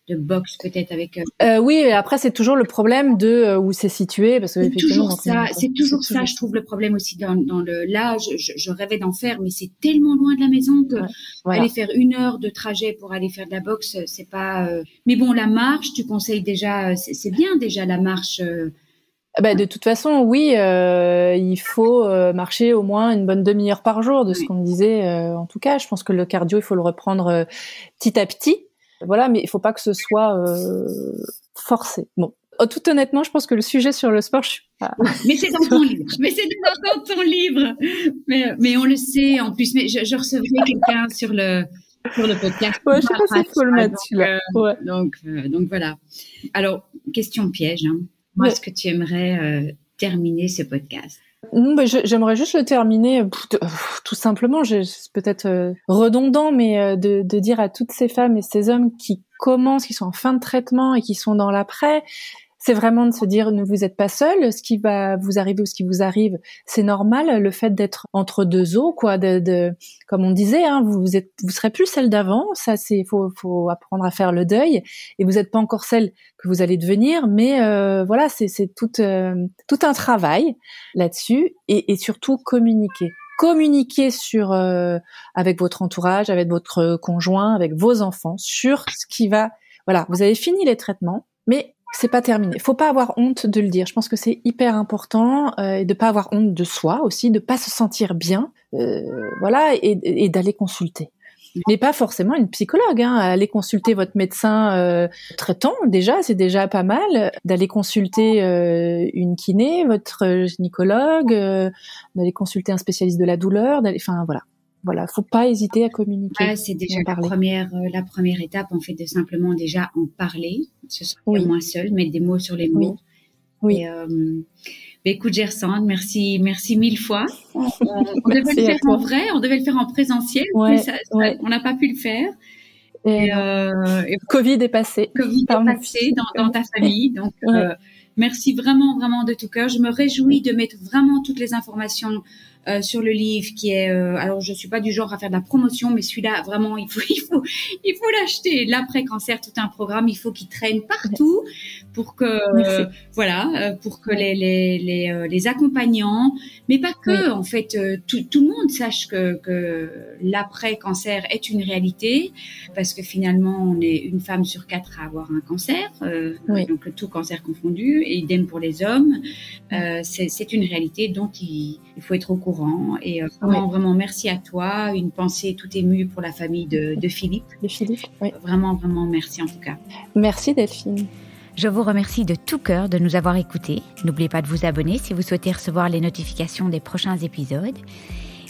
de boxe peut-être avec. Oui, et après c'est toujours le problème de où c'est situé, parce que c'est toujours ça. Je trouve le problème aussi dans le. Là, je rêvais d'en faire, mais c'est tellement loin de la maison que aller faire 1 heure de trajet pour aller faire de la boxe, c'est pas. Mais bon, la marche, tu conseilles déjà. C'est bien déjà la marche. De toute façon, oui, il faut marcher au moins une bonne demi-heure par jour, de ce qu'on disait. En tout cas, je pense que le cardio, il faut le reprendre petit à petit. Voilà, mais il faut pas que ce soit forcé. Bon, tout honnêtement, je pense que le sujet sur le sport, je suis pas. Mais c'est dans ton livre. Dans ton livre. Mais on le sait en plus. Mais je recevrai quelqu'un sur le podcast. Ouais, je sais pas s'il faut le mettre celui-là. Donc voilà. Alors, question piège. Moi, est-ce que tu aimerais terminer ce podcast? J'aimerais juste le terminer tout simplement, c'est peut-être redondant, mais de dire à toutes ces femmes et ces hommes qui sont en fin de traitement et qui sont dans l'après, c'est vraiment de se dire ne vous êtes pas seul, ce qui va vous arriver ou ce qui vous arrive, c'est normal. Le fait d'être entre deux eaux, quoi, comme on disait, vous serez plus celle d'avant. Ça, faut apprendre à faire le deuil. Et vous n'êtes pas encore celle que vous allez devenir, mais c'est tout un travail là-dessus et surtout communiquer sur avec votre entourage, avec votre conjoint, avec vos enfants sur ce qui va. Voilà, vous avez fini les traitements, mais c'est pas terminé. Faut pas avoir honte de le dire. Je pense que c'est hyper important et de pas avoir honte de soi aussi, de pas se sentir bien, voilà, et d'aller consulter. Mais pas forcément une psychologue, hein. Aller consulter votre médecin traitant, déjà, c'est déjà pas mal. D'aller consulter une kiné, votre gynécologue, d'aller consulter un spécialiste de la douleur, enfin voilà, faut pas hésiter à communiquer. Ouais, c'est déjà la première étape, en fait, de simplement déjà en parler, se sentir moins seul, mettre des mots sur les mots. Oui. Et, écoute, Gersande, merci 1000 fois. On devait le faire en vrai, on devait le faire en présentiel, mais on n'a pas pu le faire. Et Covid est passé. Covid est passé dans ta famille, donc merci vraiment de tout cœur. Je me réjouis de mettre vraiment toutes les informations sur le livre qui est. Alors, je suis pas du genre à faire de la promotion, mais celui-là, vraiment, il faut l'acheter. L'après-cancer, tout un programme, il faut qu'il traîne partout pour que pour que les accompagnants, mais pas que, en fait, tout le monde sache que l'après-cancer est une réalité, parce que finalement, on est une femme sur 4 à avoir un cancer, donc tout cancer confondu, et idem pour les hommes. C'est une réalité dont il faut être au courant. Et vraiment merci à toi. Une pensée tout émue pour la famille de Philippe. Vraiment merci en tout cas. Merci Delphine. Je vous remercie de tout cœur de nous avoir écoutés. N'oubliez pas de vous abonner si vous souhaitez recevoir les notifications des prochains épisodes.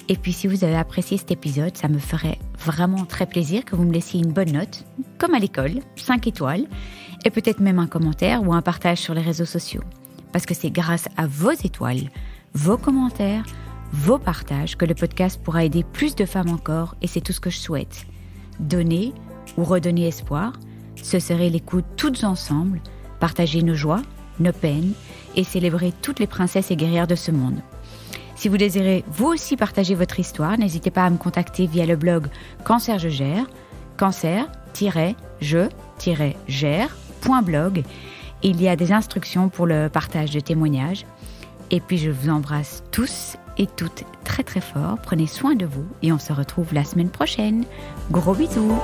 Et puis si vous avez apprécié cet épisode, ça me ferait vraiment très plaisir que vous me laissiez une bonne note, comme à l'école, 5 étoiles, et peut-être même un commentaire ou un partage sur les réseaux sociaux. Parce que c'est grâce à vos étoiles, vos commentaires, vos partages que le podcast pourra aider plus de femmes encore, et c'est tout ce que je souhaite. Donner ou redonner espoir, se serrer les coudes toutes ensemble, partager nos joies, nos peines et célébrer toutes les princesses et guerrières de ce monde. Si vous désirez vous aussi partager votre histoire, n'hésitez pas à me contacter via le blog Cancer je gère, cancer-je-gère.blog. Il y a des instructions pour le partage de témoignages. Et puis je vous embrasse tous et toutes très très fort. Prenez soin de vous et on se retrouve la semaine prochaine. Gros bisous.